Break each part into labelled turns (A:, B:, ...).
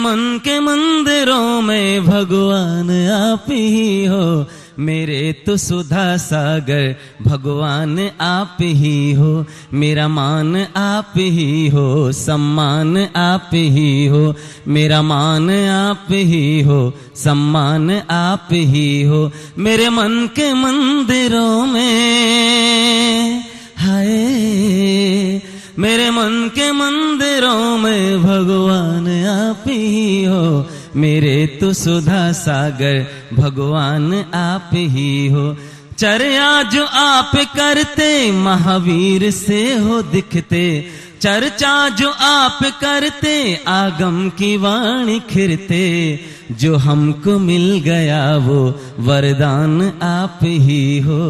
A: मन के मंदिरों में भगवान आप ही हो, मेरे तो सुधा सागर भगवान आप ही हो। मेरा मान आप ही हो, सम्मान आप ही हो। मेरा मान आप ही हो, सम्मान आप ही हो। मेरे मन के मंदिरों में हाय, मेरे मन के मंदिरों में भगवान आप ही हो, मेरे तो सुधा सागर भगवान आप ही हो। चर्या जो आप करते महावीर से हो दिखते, चर्चा जो आप करते आगम की वाणी खिरते। जो हमको मिल गया वो वरदान आप ही हो।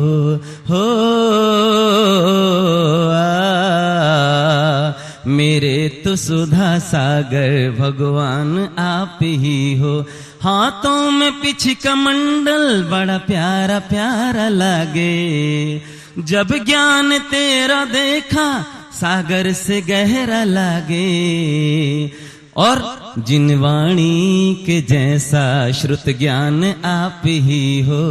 A: मेरे तो सुधा सागर भगवान आप ही हो। हाथों में पिछ कमंडल बड़ा प्यारा प्यारा लागे, जब ज्ञान तेरा देखा सागर से गहरा लागे। और जिन वाणी के जैसा श्रुत ज्ञान आप ही हो।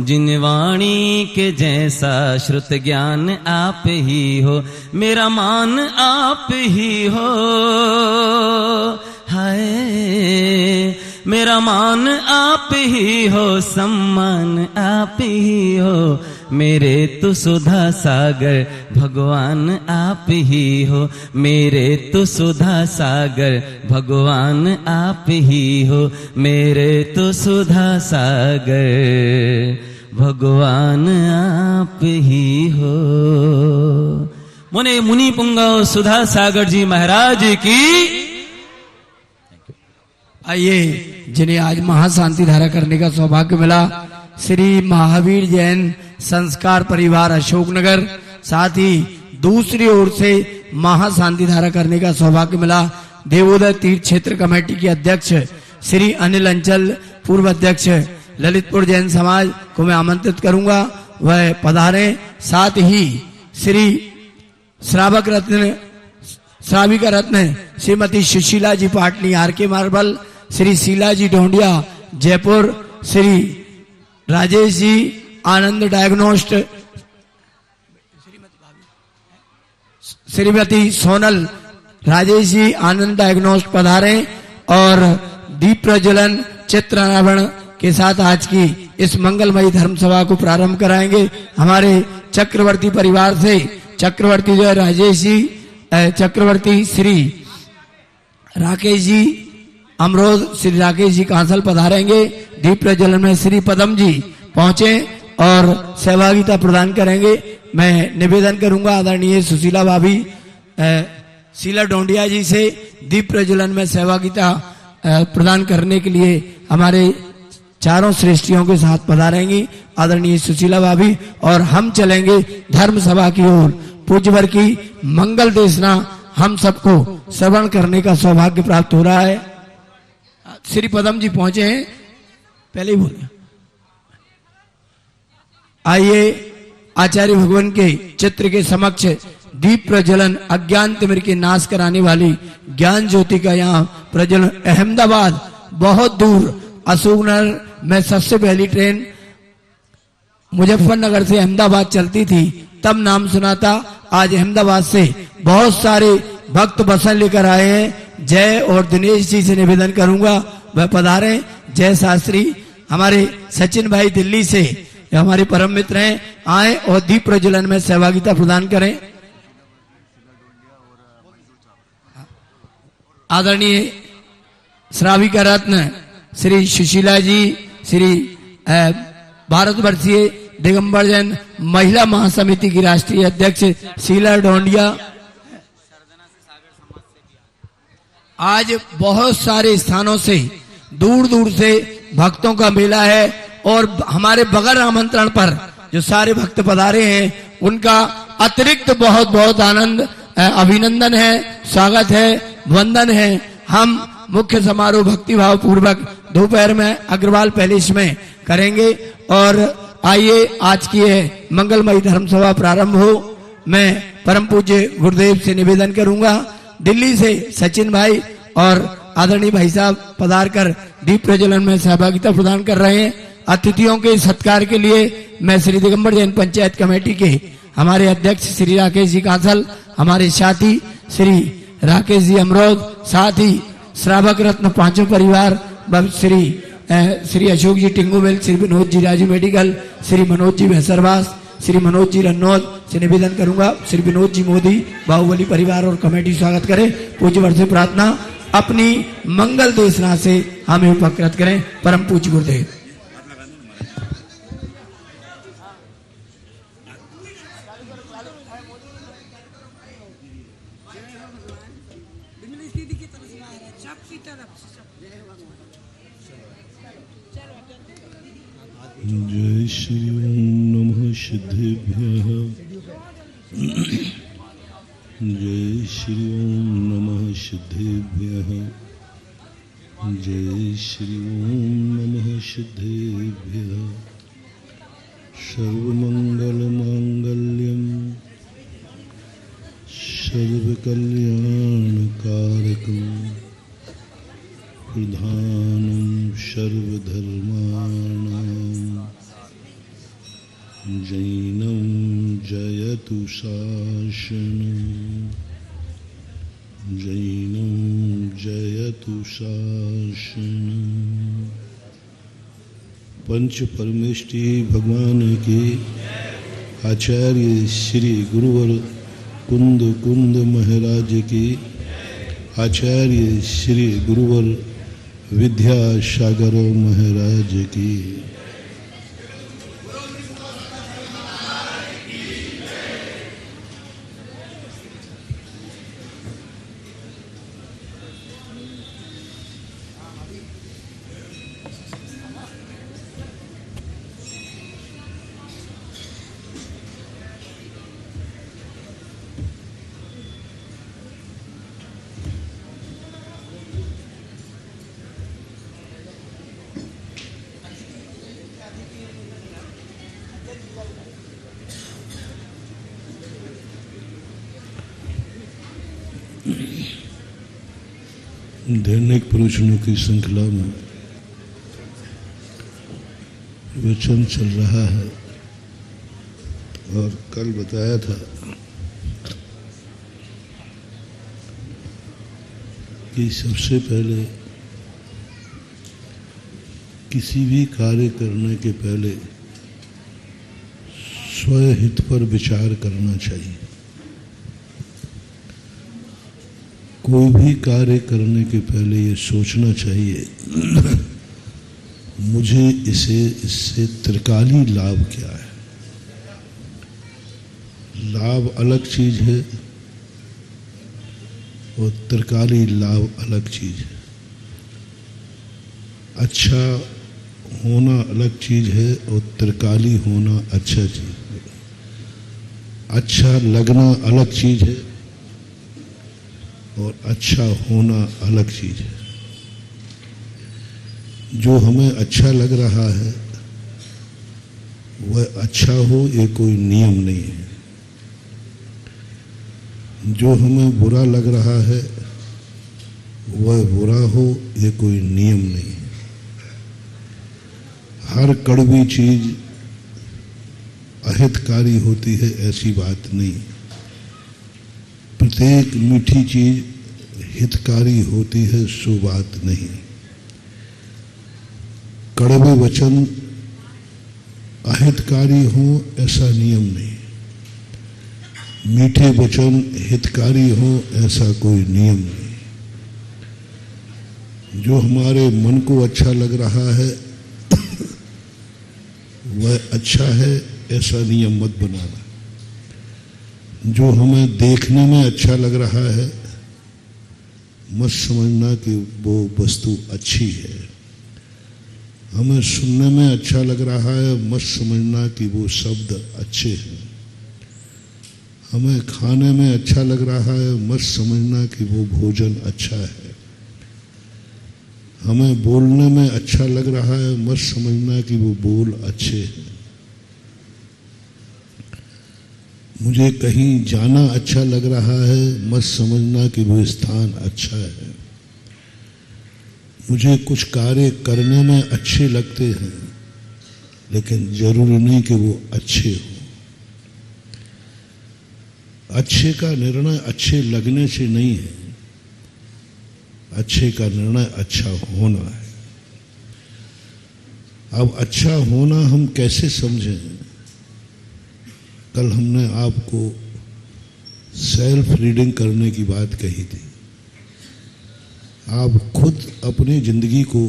A: जिन वाणी के जैसा श्रुत ज्ञान आप ही हो। मेरा मान आप ही हो हाय, मेरा मान आप ही हो, सम्मान आप ही हो। मेरे तो सुधा सागर भगवान आप ही हो, मेरे तो सुधा सागर भगवान आप ही हो। मेरे तो सुधा सागर भगवान आप ही हो। मुने मुनि पुंगव सुधा सागर जी महाराज की।
B: आइए, जिन्हें आज महाशांति धारा करने का सौभाग्य मिला, श्री महावीर जैन संस्कार परिवार अशोकनगर, साथ ही दूसरी ओर से महाशांति धारा करने का सौभाग्य मिला देवोदय तीर्थ क्षेत्र कमेटी के अध्यक्ष श्री अनिल अंचल, पूर्व अध्यक्ष ललितपुर जैन समाज को मैं आमंत्रित करूंगा, वह पधारे। साथ ही श्री श्राविका रत्न श्रीमती सुशीला जी पाटनी आरके मार्बल, श्री शीला जी ढोंडिया जयपुर, श्री राजेश जी आनंद डायग्नोस्ट, श्रीमती सोनल राजेश जी आनंद डायग्नोस्ट पधारे और दीप प्रज्वलन चित्रावरण के साथ आज की इस मंगलमयी धर्म सभा को प्रारंभ कराएंगे। हमारे चक्रवर्ती परिवार से चक्रवर्ती जो है राजेश जी, चक्रवर्ती श्री राकेश जी अमरोद, श्री राकेश जी कांसल पधारेंगे। दीप प्रज्वलन में श्री पदम जी पहुंचे और सहभागिता प्रदान करेंगे। मैं निवेदन करूंगा आदरणीय सुशीला भाभी शीला डोंडिया जी से दीप प्रज्वलन में सहभागिता प्रदान करने के लिए हमारे चारों श्रेष्ठियों के साथ पधारेंगी आदरणीय सुशीला भाभी, और हम चलेंगे धर्म सभा की ओर। पूज्यवर की मंगल देशना हम सबको श्रवण करने का सौभाग्य प्राप्त हो रहा है। श्री पदम जी पहुंचे हैं, पहले ही बोले। आइए, आचार्य भगवान के चित्र के समक्ष दीप प्रज्वलन अज्ञान तिमिर के नाश कराने वाली ज्ञान ज्योति का यहाँ प्रज्वलन। अहमदाबाद बहुत दूर, अशोकनगर में सबसे पहली ट्रेन मुजफ्फरनगर से अहमदाबाद चलती थी, तब नाम सुना था। आज अहमदाबाद से बहुत सारे भक्त बसन लेकर आए हैं। जय और दिनेश जी से निवेदन करूंगा वह पधारे। जय शास्त्री, हमारे सचिन भाई दिल्ली से हमारे परम मित्र हैं, आए और दीप प्रज्वलन में सहभागिता प्रदान करें। आदरणीय श्राविका रत्न श्री सुशीला जी, श्री भारतवर्षीय दिगंबर जैन महिला महासमिति की राष्ट्रीय अध्यक्ष शीला डोंडिया। आज बहुत सारे स्थानों से दूर दूर से भक्तों का मेला है और हमारे बगैर आमंत्रण पर जो सारे भक्त पधारे हैं उनका अतिरिक्त बहुत बहुत आनंद, अभिनंदन है, स्वागत है, वंदन है। हम मुख्य समारोह भक्ति भाव पूर्वक दोपहर में अग्रवाल पैलेस में करेंगे और आइए आज की है मंगलमयी धर्म सभा प्रारंभ हो। मैं परम पूज्य गुरुदेव से निवेदन करूंगा, दिल्ली से सचिन भाई और आदरणीय भाई साहब पधार कर दीप प्रज्वलन में सहभागिता प्रदान कर रहे हैं। अतिथियों के सत्कार के लिए मैं श्री दिगंबर जैन पंचायत कमेटी के हमारे अध्यक्ष श्री राकेश जी कांसल, हमारे साथी श्री राकेश जी अमरोद, साथ ही श्रावक रत्न पांचों परिवार श्री अशोक जी टिंगुबेल, श्री विनोद जी राजू मेडिकल, श्री मनोज जी भैसरवास, श्री मनोज जी रन्नौद से निवेदन करूंगा श्री विनोद जी मोदी, बाहुबली परिवार और कमेटी स्वागत करें। पूज्य वर्ष से प्रार्थना अपनी मंगल देशना से हमें उपकृत करें। परम पूज्य गुरुदेव।
C: जय श्री ओम नमः सिद्धेभ्यः। जय श्री ओम नमः सिद्धेभ्यः। जय श्री ओम नमः सिद्धेभ्यः। सर्वमंगल मांगल्यम सर्वकल्याण कारकम प्रधानम सर्वधर्माणां जैनं जयतु शासनं। जैनं जयतु शासनं। पंच परमेष्टि भगवान के आचार्य श्री गुरुवर कुंद कुंद महाराज की, आचार्य श्री गुरुवर विद्यासागर महाराज की। दैनिक प्रवचनों की श्रृंखला में वचन चल रहा है और कल बताया था कि सबसे पहले किसी भी कार्य करने के पहले स्वहित पर विचार करना चाहिए। कोई भी कार्य करने के पहले ये सोचना चाहिए मुझे इससे त्रिकाली लाभ क्या है। लाभ अलग चीज है और त्रिकाली लाभ अलग चीज है। अच्छा होना अलग चीज है और त्रिकाली होना अच्छा चीज है। अच्छा लगना अलग चीज है और अच्छा होना अलग चीज है। जो हमें अच्छा लग रहा है वह अच्छा हो ये कोई नियम नहीं है। जो हमें बुरा लग रहा है वह बुरा हो ये कोई नियम नहीं है। हर कड़वी चीज अहितकारी होती है ऐसी बात नहीं। प्रत्येक मीठी चीज हितकारी होती है सो बात नहीं। कड़वे वचन अहितकारी हो ऐसा नियम नहीं। मीठे वचन हितकारी हो ऐसा कोई नियम नहीं। जो हमारे मन को अच्छा लग रहा है वह अच्छा है ऐसा नियम मत बनाना। जो हमें देखने में अच्छा लग रहा है मत समझना कि वो वस्तु अच्छी है। हमें सुनने में अच्छा लग रहा है मत समझना कि वो शब्द अच्छे हैं। हमें खाने में अच्छा लग रहा है मत समझना कि वो भोजन अच्छा है। हमें बोलने में अच्छा लग रहा है मत समझना कि वो बोल अच्छे हैं। मुझे कहीं जाना अच्छा लग रहा है, मत समझना कि वो स्थान अच्छा है। मुझे कुछ कार्य करने में अच्छे लगते हैं, लेकिन जरूरी नहीं कि वो अच्छे हो। अच्छे का निर्णय अच्छे लगने से नहीं है, अच्छे का निर्णय अच्छा होना है। अब अच्छा होना हम कैसे समझें? कल हमने आपको सेल्फ रीडिंग करने की बात कही थी। आप खुद अपनी जिंदगी को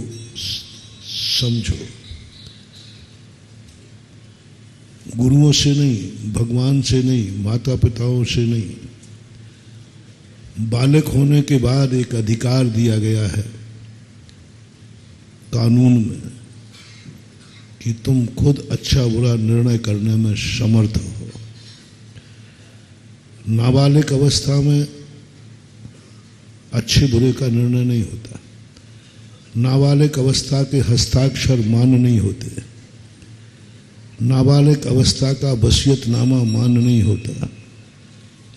C: समझो, गुरुओं से नहीं, भगवान से नहीं, माता पिताओं से नहीं। बालक होने के बाद एक अधिकार दिया गया है कानून में कि तुम खुद अच्छा बुरा निर्णय करने में समर्थ हो। नाबालिग अवस्था में अच्छे बुरे का निर्णय नहीं होता। नाबालिग अवस्था के हस्ताक्षर मान्य नहीं होते। नाबालिग अवस्था का वसीयतनामा मान्य नहीं होता।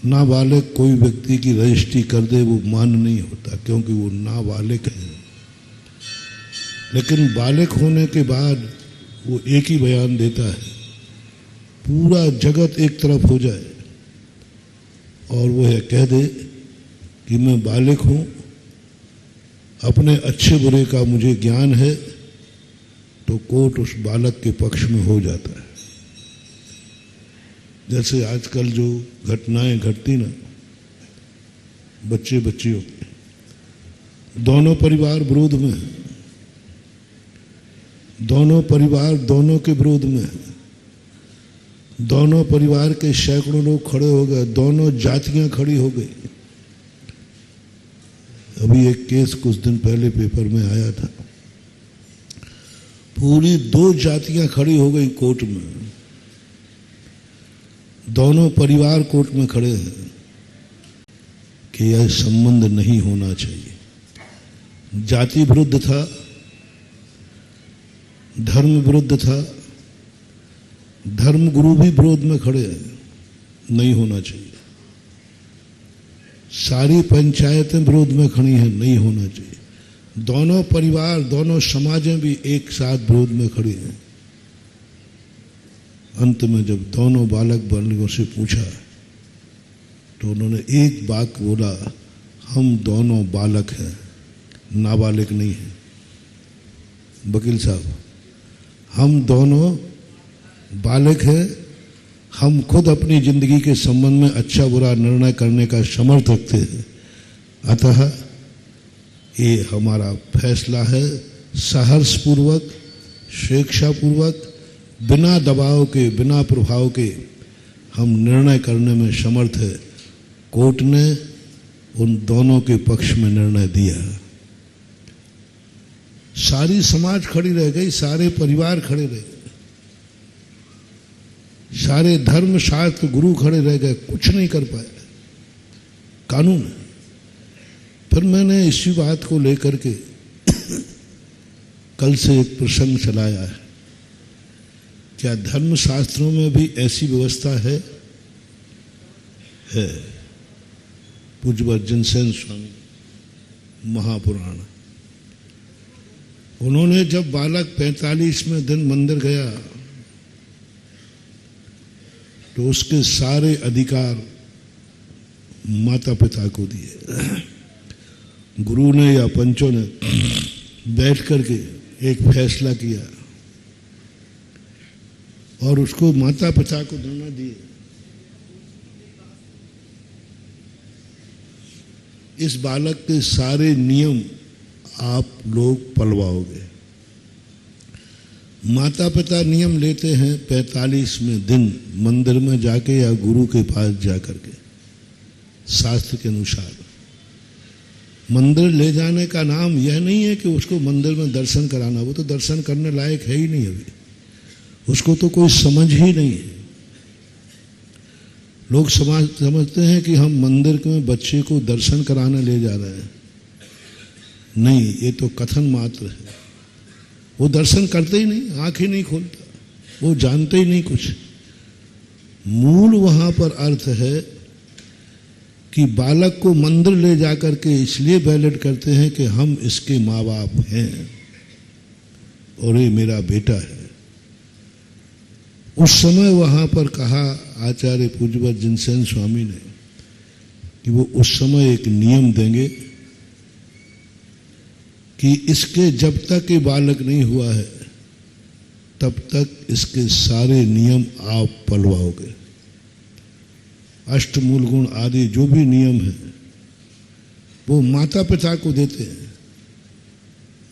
C: नाबालिग कोई व्यक्ति की रजिस्ट्री कर दे वो मान्य नहीं होता, क्योंकि वो नाबालिग है। लेकिन बालिग होने के बाद वो एक ही बयान देता है, पूरा जगत एक तरफ हो जाए और वो है कह दे कि मैं बालिग हूँ, अपने अच्छे बुरे का मुझे ज्ञान है, तो कोर्ट उस बालक के पक्ष में हो जाता है। जैसे आजकल जो घटनाएं घटती ना, बच्चे बच्चियों के, दोनों परिवार विरोध में है, दोनों परिवार दोनों के विरोध में है, दोनों परिवार के सैकड़ों लोग खड़े हो गए, दोनों जातियां खड़ी हो गई। अभी एक केस कुछ दिन पहले पेपर में आया था, पूरी 2 जातियां खड़ी हो गई कोर्ट में। दोनों परिवार कोर्ट में खड़े हैं कि यह संबंध नहीं होना चाहिए। जाति विरुद्ध था, धर्म विरुद्ध था, धर्म गुरु भी विरोध में खड़े हैं, नहीं होना चाहिए। सारी पंचायतें विरोध में खड़ी हैं, नहीं होना चाहिए। दोनों परिवार, दोनों समाजें भी एक साथ विरोध में खड़ी हैं। अंत में जब दोनों बालक बालिकों से पूछा तो उन्होंने एक बात बोला, हम दोनों बालक हैं, नाबालिग नहीं हैं। वकील साहब, हम दोनों बालक हैं, हम खुद अपनी जिंदगी के संबंध में अच्छा बुरा निर्णय करने का समर्थ रखते हैं। अतः ये हमारा फैसला है, साहसपूर्वक, स्वेच्छापूर्वक, बिना दबाव के, बिना प्रभाव के हम निर्णय करने में समर्थ है। कोर्ट ने उन दोनों के पक्ष में निर्णय दिया। सारी समाज खड़ी रह गई, सारे परिवार खड़े रह गए, सारे धर्म शास्त्र गुरु खड़े रह गए, कुछ नहीं कर पाए। कानून है। फिर मैंने इसी बात को लेकर के कल से एक प्रसंग चलाया है। क्या धर्म शास्त्रों में भी ऐसी व्यवस्था है? पूज्य वज्रसेन स्वामी महापुराण। उन्होंने जब बालक 45वें दिन मंदिर गया तो उसके सारे अधिकार माता पिता को दिए। गुरु ने या पंचों ने बैठ करके एक फैसला किया और उसको माता पिता को दोनों दिए। इस बालक के सारे नियम आप लोग पलवाओगे। माता पिता नियम लेते हैं 45वें दिन मंदिर में जाके या गुरु के पास जाकर के, शास्त्र के अनुसार। मंदिर ले जाने का नाम यह नहीं है कि उसको मंदिर में दर्शन कराना, वो तो दर्शन करने लायक है ही नहीं अभी, उसको तो कोई समझ ही नहीं है। लोग समझते हैं कि हम मंदिर में बच्चे को दर्शन कराने ले जा रहे हैं। नहीं, ये तो कथन मात्र है। वो दर्शन करते ही नहीं, आंख ही नहीं खोलता, वो जानते ही नहीं कुछ। मूल वहां पर अर्थ है कि बालक को मंदिर ले जाकर के इसलिए बैलेट करते हैं कि हम इसके माँ बाप हैं और ये मेरा बेटा है। उस समय वहां पर कहा आचार्य पूज्यवत जिनसेन स्वामी ने कि वो उस समय एक नियम देंगे कि इसके जब तक ये बालक नहीं हुआ है तब तक इसके सारे नियम आप पलवाओगे। अष्टमूल गुण आदि जो भी नियम है वो माता पिता को देते हैं।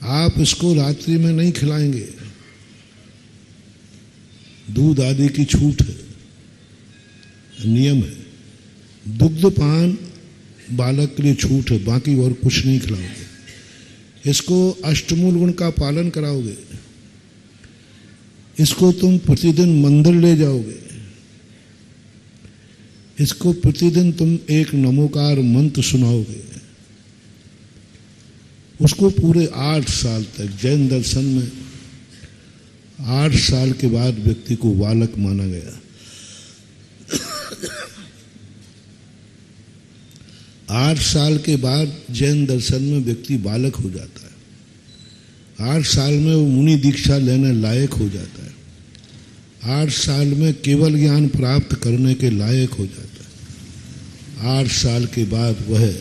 C: आप इसको रात्रि में नहीं खिलाएंगे, दूध आदि की छूट है, नियम है। दुग्धपान बालक के लिए छूट है, बाकी और कुछ नहीं खिलाओगे। इसको अष्टमूल गुण का पालन कराओगे, इसको तुम प्रतिदिन मंदिर ले जाओगे, इसको प्रतिदिन तुम एक नमोकार मंत्र सुनाओगे। उसको पूरे 8 साल तक, जैन दर्शन में 8 साल के बाद व्यक्ति को बालक माना गया। 8 साल के बाद जैन दर्शन में व्यक्ति बालक हो जाता है। 8 साल में वो मुनि दीक्षा लेने लायक हो जाता है। 8 साल में केवल ज्ञान प्राप्त करने के लायक हो जाता है। 8 साल के बाद वह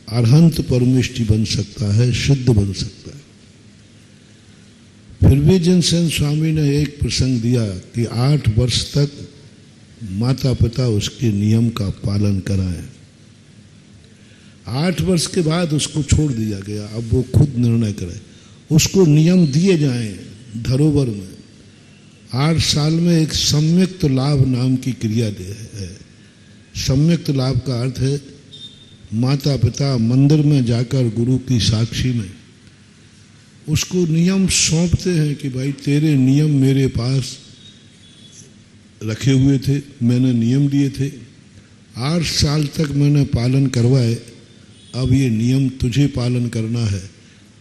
C: अरहंत परमेष्टि बन सकता है, सिद्ध बन सकता है। फिर भी जिनसेन स्वामी ने एक प्रसंग दिया कि 8 वर्ष तक माता पिता उसके नियम का पालन कराएं। 8 वर्ष के बाद उसको छोड़ दिया गया, अब वो खुद निर्णय करे। उसको नियम दिए जाएं धरोहर में। 8 साल में एक सम्यक्त लाभ नाम की क्रिया दे है। सम्यक्त लाभ का अर्थ है माता पिता मंदिर में जाकर गुरु की साक्षी में उसको नियम सौंपते हैं कि भाई तेरे नियम मेरे पास रखे हुए थे, मैंने नियम दिए थे, 8 साल तक मैंने पालन करवाए, अब ये नियम तुझे पालन करना है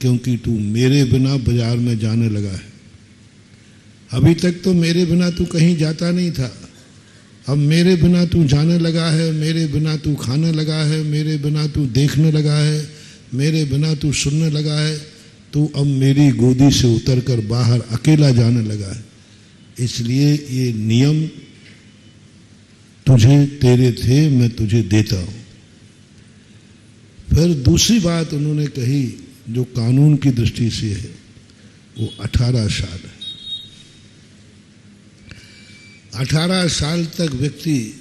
C: क्योंकि तू मेरे बिना बाजार में जाने लगा है। अभी तक तो मेरे बिना तू कहीं जाता नहीं था, अब मेरे बिना तू जाने लगा है, मेरे बिना तू खाने लगा है, मेरे बिना तू देखने लगा है, मेरे बिना तू सुनने लगा है, तू अब मेरी गोदी से उतरकर बाहर अकेला जाने लगा है। इसलिए ये नियम तुझे तेरे थे, मैं तुझे देता हूं। फिर दूसरी बात उन्होंने कही जो कानून की दृष्टि से है, वो 18 साल है। 18 साल तक व्यक्ति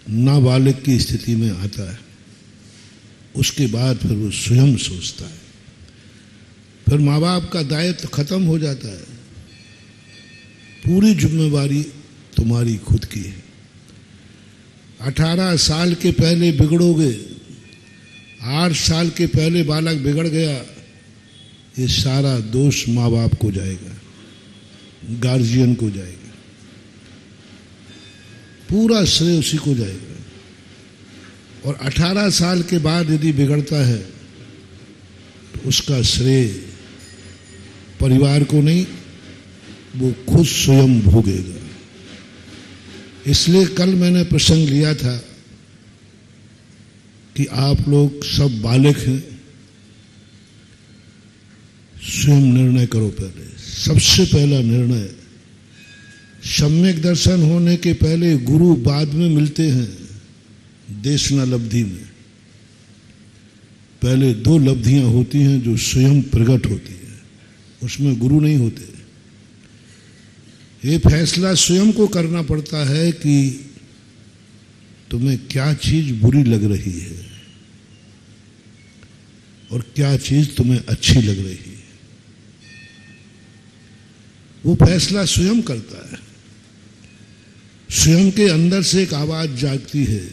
C: नाबालिग की स्थिति में आता है, उसके बाद फिर वो स्वयं सोचता है, फिर माँ बाप का दायित्व खत्म हो जाता है, पूरी जिम्मेवारी तुम्हारी खुद की है। 18 साल के पहले बिगड़ोगे, 8 साल के पहले बालक बिगड़ गया, ये सारा दोष माँ बाप को जाएगा, गार्जियन को जाएगा, पूरा श्रेय उसी को जाएगा। और 18 साल के बाद यदि बिगड़ता है तो उसका श्रेय परिवार को नहीं, वो खुद स्वयं भोगेगा। इसलिए कल मैंने प्रसंग लिया था कि आप लोग सब बालक हैं, स्वयं निर्णय करो। पहले सबसे पहला निर्णय, सम्यक दर्शन होने के पहले गुरु बाद में मिलते हैं देशना लब्धि में। पहले 2 लब्धियां होती हैं जो स्वयं प्रकट होती है, उसमें गुरु नहीं होते। ये फैसला स्वयं को करना पड़ता है कि तुम्हें क्या चीज बुरी लग रही है और क्या चीज तुम्हें अच्छी लग रही है। वो फैसला स्वयं करता है। स्वयं के अंदर से एक आवाज जागती है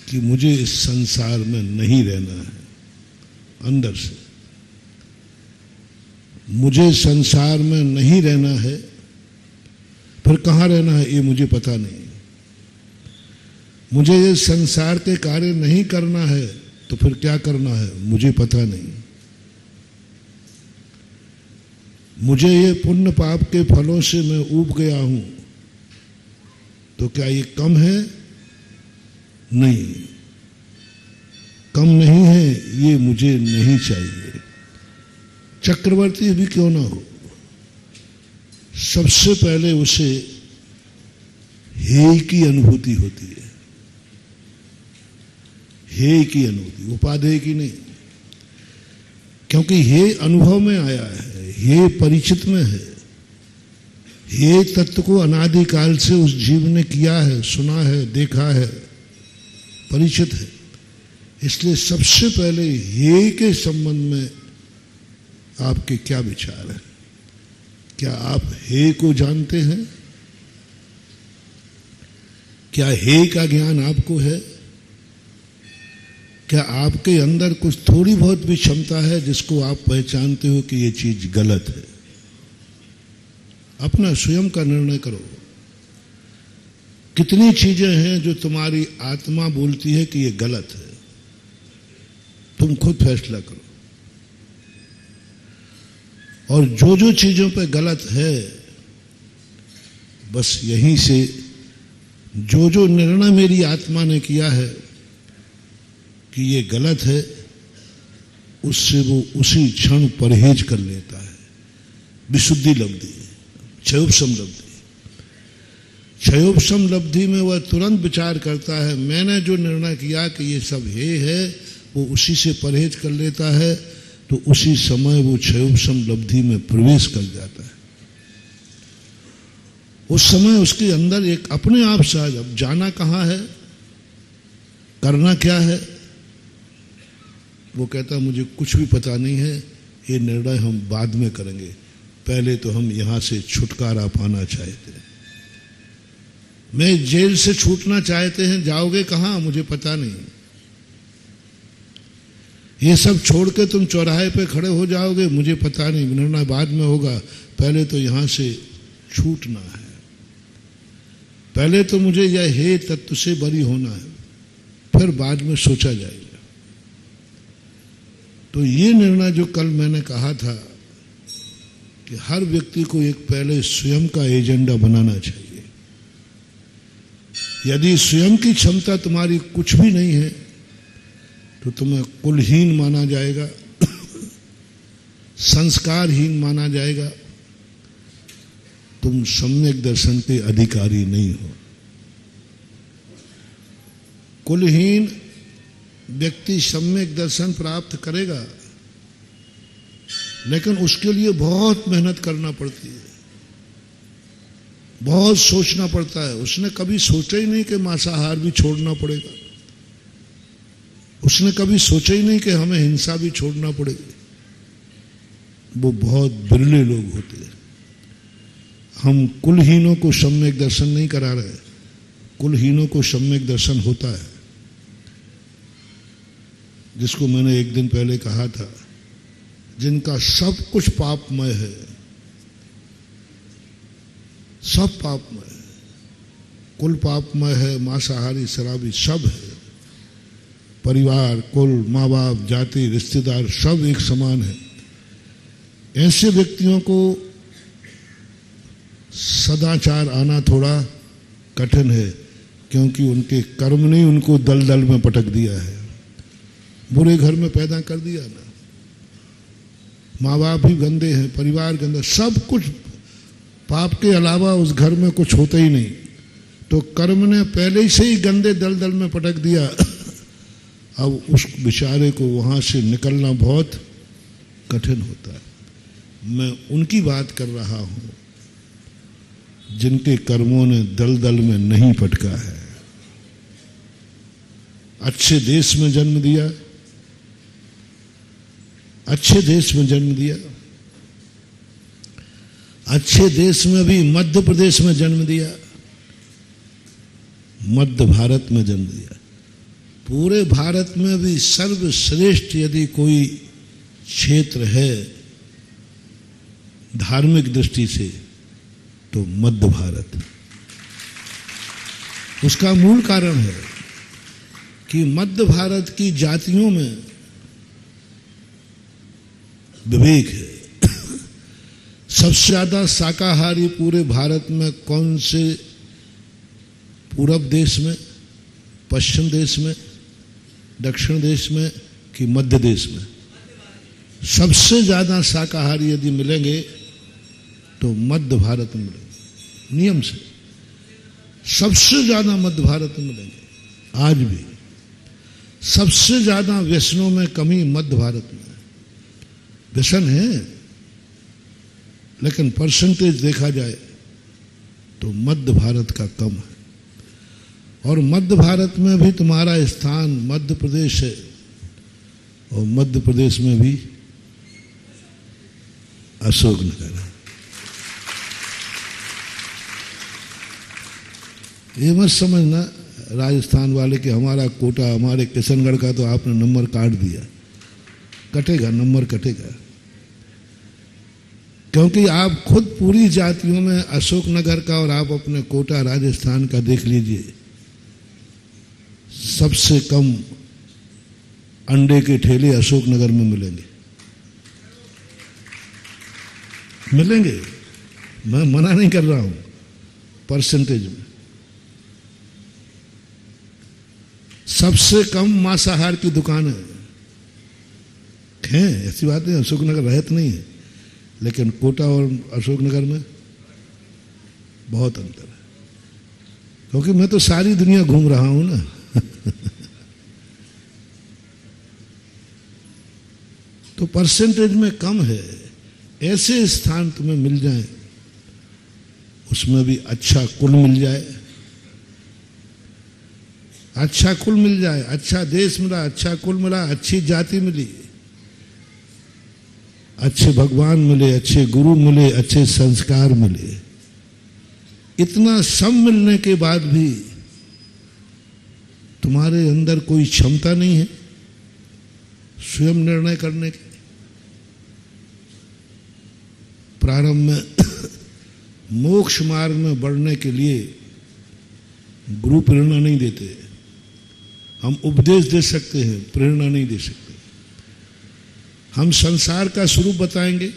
C: कि मुझे इस संसार में नहीं रहना है। अंदर से मुझे संसार में नहीं रहना है, फिर कहाँ रहना है ये मुझे पता नहीं। मुझे ये संसार के कार्य नहीं करना है तो फिर क्या करना है मुझे पता नहीं। मुझे ये पुण्य पाप के फलों से मैं ऊब गया हूं, तो क्या ये कम है? नहीं, कम नहीं है, ये मुझे नहीं चाहिए। चक्रवर्ती भी क्यों ना हो, सबसे पहले उसे हेय की अनुभूति होती है, हेय की अनुभूति, उपादेय की नहीं। क्योंकि हेय अनुभव में आया है, हेय परिचित में है, हेय तत्व को अनादिकाल से उस जीव ने किया है, सुना है, देखा है, परिचित है। इसलिए सबसे पहले हेय के संबंध में आपके क्या विचार हैं? क्या आप हेय को जानते हैं? क्या हेय का ज्ञान आपको है? क्या आपके अंदर कुछ थोड़ी बहुत भी क्षमता है जिसको आप पहचानते हो कि ये चीज गलत है? अपना स्वयं का निर्णय करो। कितनी चीजें हैं जो तुम्हारी आत्मा बोलती है कि ये गलत है, तुम खुद फैसला करो। और जो जो चीजों पे गलत है, बस यहीं से जो जो निर्णय मेरी आत्मा ने किया है कि ये गलत है, उससे वो उसी क्षण परहेज कर लेता है। विशुद्धि लब्धि, क्षयोपशम लब्धि। क्षयोपशम लब्धि में वह तुरंत विचार करता है, मैंने जो निर्णय किया कि ये सब है, वो उसी से परहेज कर लेता है, तो उसी समय वो क्षयोपशम लब्धि में प्रवेश कर जाता है। उस समय उसके अंदर एक अपने आप सहज, अब जाना कहाँ है, करना क्या है, वो कहता मुझे कुछ भी पता नहीं है, ये निर्णय हम बाद में करेंगे, पहले तो हम यहां से छुटकारा पाना चाहते हैं। मैं जेल से छूटना चाहते हैं, जाओगे कहां मुझे पता नहीं। ये सब छोड़ के तुम चौराहे पे खड़े हो जाओगे, मुझे पता नहीं, निर्णय बाद में होगा, पहले तो यहां से छूटना है, पहले तो मुझे यह हे तत्व से बरी होना है, फिर बाद में सोचा जाएगा। तो ये निर्णय जो कल मैंने कहा था कि हर व्यक्ति को एक पहले स्वयं का एजेंडा बनाना चाहिए। यदि स्वयं की क्षमता तुम्हारी कुछ भी नहीं है तो तुम्हें कुलहीन माना जाएगा, संस्कारहीन माना जाएगा, तुम सम्यक दर्शन के अधिकारी नहीं हो। कुलहीन व्यक्ति सम्यक दर्शन प्राप्त करेगा, लेकिन उसके लिए बहुत मेहनत करना पड़ती है, बहुत सोचना पड़ता है। उसने कभी सोचा ही नहीं कि मांसाहार भी छोड़ना पड़ेगा, उसने कभी सोचा ही नहीं कि हमें हिंसा भी छोड़ना पड़ेगी। वो बहुत बिरले लोग होते हैं। हम कुलहीनों को सम्यक दर्शन नहीं करा रहे, कुलहीनों को सम्यक दर्शन होता है, जिसको मैंने एक दिन पहले कहा था, जिनका सब कुछ पापमय है, सब पापमय है, कुल पापमय है, मांसाहारी शराबी सब है, परिवार, कुल, माँ बाप, जाति, रिश्तेदार सब एक समान है। ऐसे व्यक्तियों को सदाचार आना थोड़ा कठिन है, क्योंकि उनके कर्म ने उनको दलदल में पटक दिया है, बुरे घर में पैदा कर दिया ना। माँ बाप भी गंदे हैं, परिवार गंदा, सब कुछ पाप के अलावा उस घर में कुछ होता ही नहीं, तो कर्म ने पहले से ही गंदे दलदल में पटक दिया। अब उस बेचारे को वहां से निकलना बहुत कठिन होता है। मैं उनकी बात कर रहा हूं जिनके कर्मों ने दलदल में नहीं पटका है, अच्छे देश में जन्म दिया, अच्छे देश में जन्म दिया, अच्छे देश में भी मध्य प्रदेश में जन्म दिया, मध्य भारत में जन्म दिया। पूरे भारत में भी सर्वश्रेष्ठ यदि कोई क्षेत्र है धार्मिक दृष्टि से तो मध्य भारत। उसका मूल कारण है कि मध्य भारत की जातियों में विवेक है। सबसे ज्यादा शाकाहारी पूरे भारत में कौन से पूरब देश में, पश्चिम देश में, दक्षिण देश में कि मध्य देश में? सबसे ज्यादा शाकाहारी यदि मिलेंगे तो मध्य भारत में मिलेंगे, नियम से सबसे ज्यादा मध्य भारत में मिलेंगे। आज भी सबसे ज्यादा व्यसनों में कमी मध्य भारत में। व्यसन है लेकिन परसेंटेज देखा जाए तो मध्य भारत का कम है। और मध्य भारत में भी तुम्हारा स्थान मध्य प्रदेश है, और मध्य प्रदेश में भी अशोकनगर है। ये मत समझना राजस्थान वाले कि हमारा कोटा, हमारे किशनगढ़ का तो आपने नंबर काट दिया। कटेगा, नंबर कटेगा, क्योंकि आप खुद पूरी जातियों में अशोकनगर का और आप अपने कोटा राजस्थान का देख लीजिए, सबसे कम अंडे के ठेले अशोकनगर में मिलेंगे। मिलेंगे, मैं मना नहीं कर रहा हूं, परसेंटेज में सबसे कम मांसाहार की दुकान है। ऐसी बात नहीं, अशोकनगर रहत नहीं है, लेकिन कोटा और अशोकनगर में बहुत अंतर है। क्योंकि मैं तो सारी दुनिया घूम रहा हूं ना। तो परसेंटेज में कम है। ऐसे स्थान तुम्हें मिल जाए, उसमें भी अच्छा कुल मिल जाए, अच्छा कुल मिल जाए, अच्छा देश मिला, अच्छा कुल मिला, अच्छी जाति मिली, अच्छे भगवान मिले, अच्छे गुरु मिले, अच्छे संस्कार मिले। इतना सब मिलने के बाद भी तुम्हारे अंदर कोई क्षमता नहीं है स्वयं निर्णय करने की। प्रारंभ में मोक्ष मार्ग में बढ़ने के लिए गुरु प्रेरणा नहीं देते। हम उपदेश दे सकते हैं, प्रेरणा नहीं दे सकते। हम संसार का स्वरूप बताएंगे,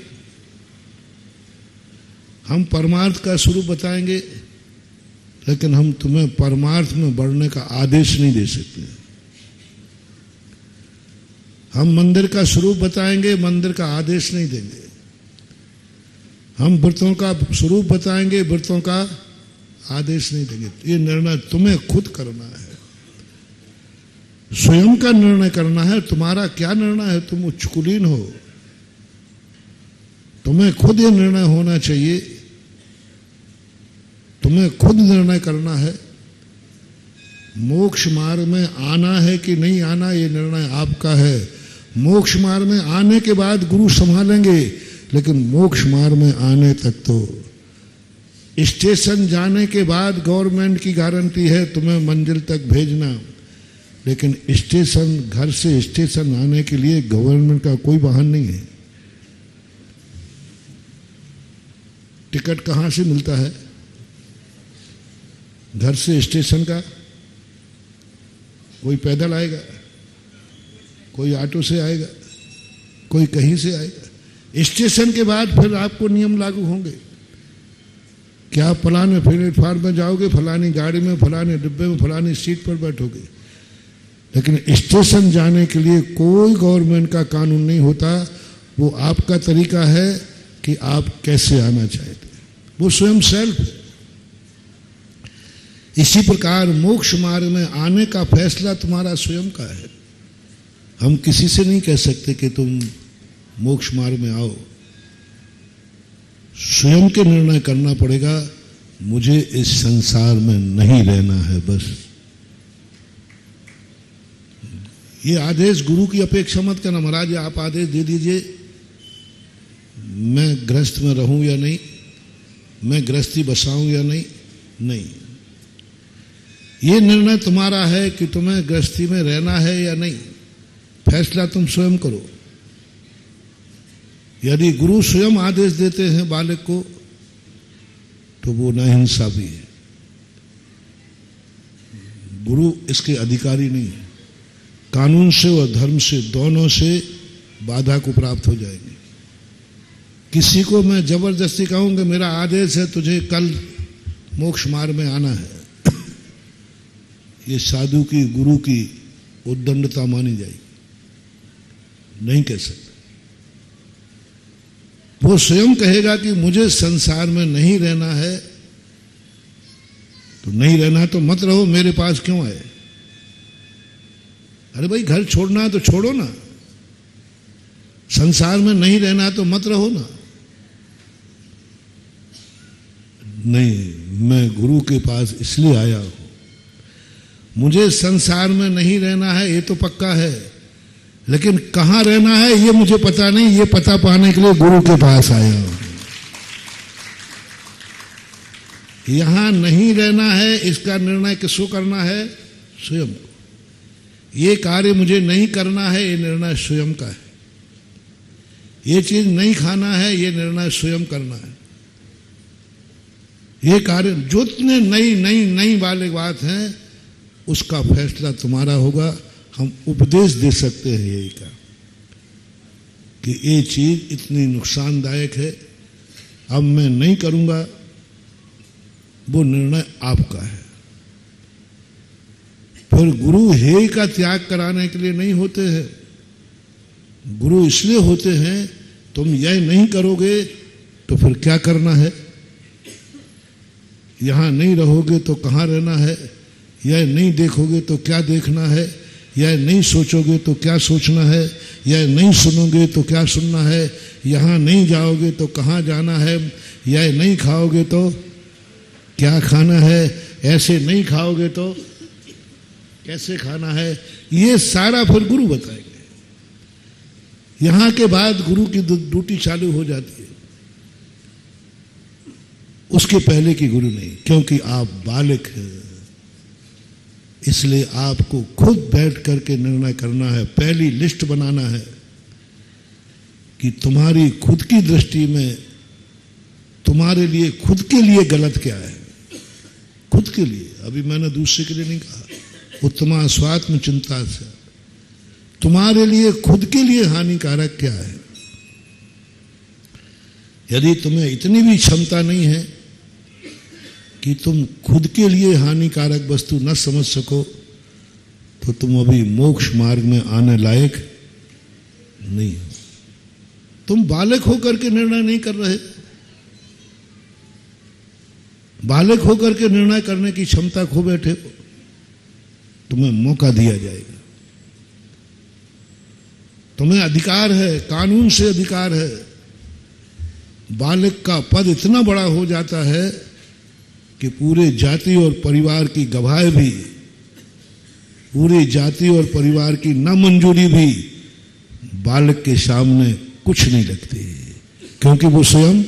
C: हम परमार्थ का स्वरूप बताएंगे, लेकिन हम तुम्हें परमार्थ में बढ़ने का आदेश नहीं दे सकते। हम मंदिर का स्वरूप बताएंगे, मंदिर का आदेश नहीं देंगे। हम व्रतों का स्वरूप बताएंगे, व्रतों का आदेश नहीं देंगे। ये निर्णय तुम्हें खुद करना है, स्वयं का निर्णय करना है। तुम्हारा क्या निर्णय है? तुम उच्च कुलीन हो, तुम्हें खुद ये निर्णय होना चाहिए, तुम्हें खुद निर्णय करना है। मोक्ष मार्ग में आना है कि नहीं आना, ये निर्णय आपका है। मोक्ष मार्ग में आने के बाद गुरु संभालेंगे, लेकिन मोक्ष मार्ग में आने तक तो स्टेशन जाने के बाद गवर्नमेंट की गारंटी है तुम्हें मंजिल तक भेजना, लेकिन स्टेशन, घर से स्टेशन आने के लिए गवर्नमेंट का कोई वाहन नहीं है। टिकट कहां से मिलता है? घर से स्टेशन का कोई पैदल आएगा, कोई ऑटो से आएगा, कोई कहीं से आएगा। स्टेशन के बाद फिर आपको नियम लागू होंगे कि आप फलाने प्लेटफार्म में जाओगे, फलानी गाड़ी में, फलाने डिब्बे में, फलानी सीट पर बैठोगे। लेकिन स्टेशन जाने के लिए कोई गवर्नमेंट का कानून नहीं होता। वो आपका तरीका है कि आप कैसे आना चाहते, वो स्वयं सेल्फ है। इसी प्रकार मोक्ष मार्ग में आने का फैसला तुम्हारा स्वयं का है। हम किसी से नहीं कह सकते कि तुम मोक्ष मार्ग में आओ। स्वयं के निर्णय करना पड़ेगा, मुझे इस संसार में नहीं रहना है। बस ये आदेश गुरु की अपेक्षा मत करना। महाराज आप आदेश दे दीजिए, मैं गृहस्थ में रहूं या नहीं, मैं गृहस्थी बसाऊं या नहीं। नहीं, ये निर्णय तुम्हारा है कि तुम्हें गृहस्थी में रहना है या नहीं। फैसला तुम स्वयं करो। यदि गुरु स्वयं आदेश देते हैं बालक को, तो वो नाहिंसा भी है। गुरु इसके अधिकारी नहीं है। कानून से और धर्म से, दोनों से बाधा को प्राप्त हो जाएंगे। किसी को मैं जबरदस्ती कहूंगा मेरा आदेश है तुझे कल मोक्ष मार्ग में आना है, ये साधु की, गुरु की उद्दंडता मानी जाएगी? नहीं कह सकते। वो स्वयं कहेगा कि मुझे संसार में नहीं रहना है, तो नहीं रहना है तो मत रहो, मेरे पास क्यों आए? अरे भाई, घर छोड़ना है तो छोड़ो ना, संसार में नहीं रहना है तो मत रहो ना। नहीं, मैं गुरु के पास इसलिए आया हूं, मुझे संसार में नहीं रहना है ये तो पक्का है, लेकिन कहां रहना है ये मुझे पता नहीं। ये पता पाने के लिए गुरु के पास आया हूं। यहां नहीं रहना है, इसका निर्णय किसको करना है? स्वयं को। ये कार्य मुझे नहीं करना है, ये निर्णय स्वयं का है। ये चीज नहीं खाना है, ये निर्णय स्वयं करना है। ये कार्य जितने नई नई नई वाले बात हैं, उसका फैसला तुम्हारा होगा। हम उपदेश दे सकते हैं यही का कि ये चीज इतनी नुकसानदायक है, अब मैं नहीं करूंगा। वो निर्णय आपका है। फिर गुरु हे का त्याग कराने के लिए नहीं होते हैं। गुरु इसलिए होते हैं, तुम यह नहीं करोगे तो फिर क्या करना है? यहां नहीं रहोगे तो कहां रहना है? यह नहीं देखोगे तो क्या देखना है? यह नहीं सोचोगे तो क्या सोचना है? यह नहीं सुनोगे तो क्या सुनना है? यहां नहीं जाओगे तो कहां जाना है? यह नहीं खाओगे तो क्या खाना है? ऐसे नहीं खाओगे तो कैसे खाना है? ये सारा फिर गुरु बताएंगे। यहां के बाद गुरु की ड्यूटी चालू हो जाती है, उसके पहले की गुरु नहीं, क्योंकि आप बालक हैं। इसलिए आपको खुद बैठ करके निर्णय करना है, पहली लिस्ट बनाना है कि तुम्हारी खुद की दृष्टि में तुम्हारे लिए खुद के लिए गलत क्या है। खुद के लिए, अभी मैंने दूसरे के लिए नहीं कहा, उत्तमा स्वात्म चिंता से तुम्हारे लिए खुद के लिए हानिकारक क्या है। यदि तुम्हें इतनी भी क्षमता नहीं है कि तुम खुद के लिए हानिकारक वस्तु न समझ सको, तो तुम अभी मोक्ष मार्ग में आने लायक नहीं हो। तुम बालक होकर के निर्णय नहीं कर रहे। बालक होकर के निर्णय करने की क्षमता खो बैठे हो। तुम्हें मौका दिया जाएगा, तुम्हें अधिकार है, कानून से अधिकार है। बालक का पद इतना बड़ा हो जाता है कि पूरे जाति और परिवार की गवाही भी, पूरी जाति और परिवार की नामंजूरी भी बालक के सामने कुछ नहीं लगती, क्योंकि वो स्वयं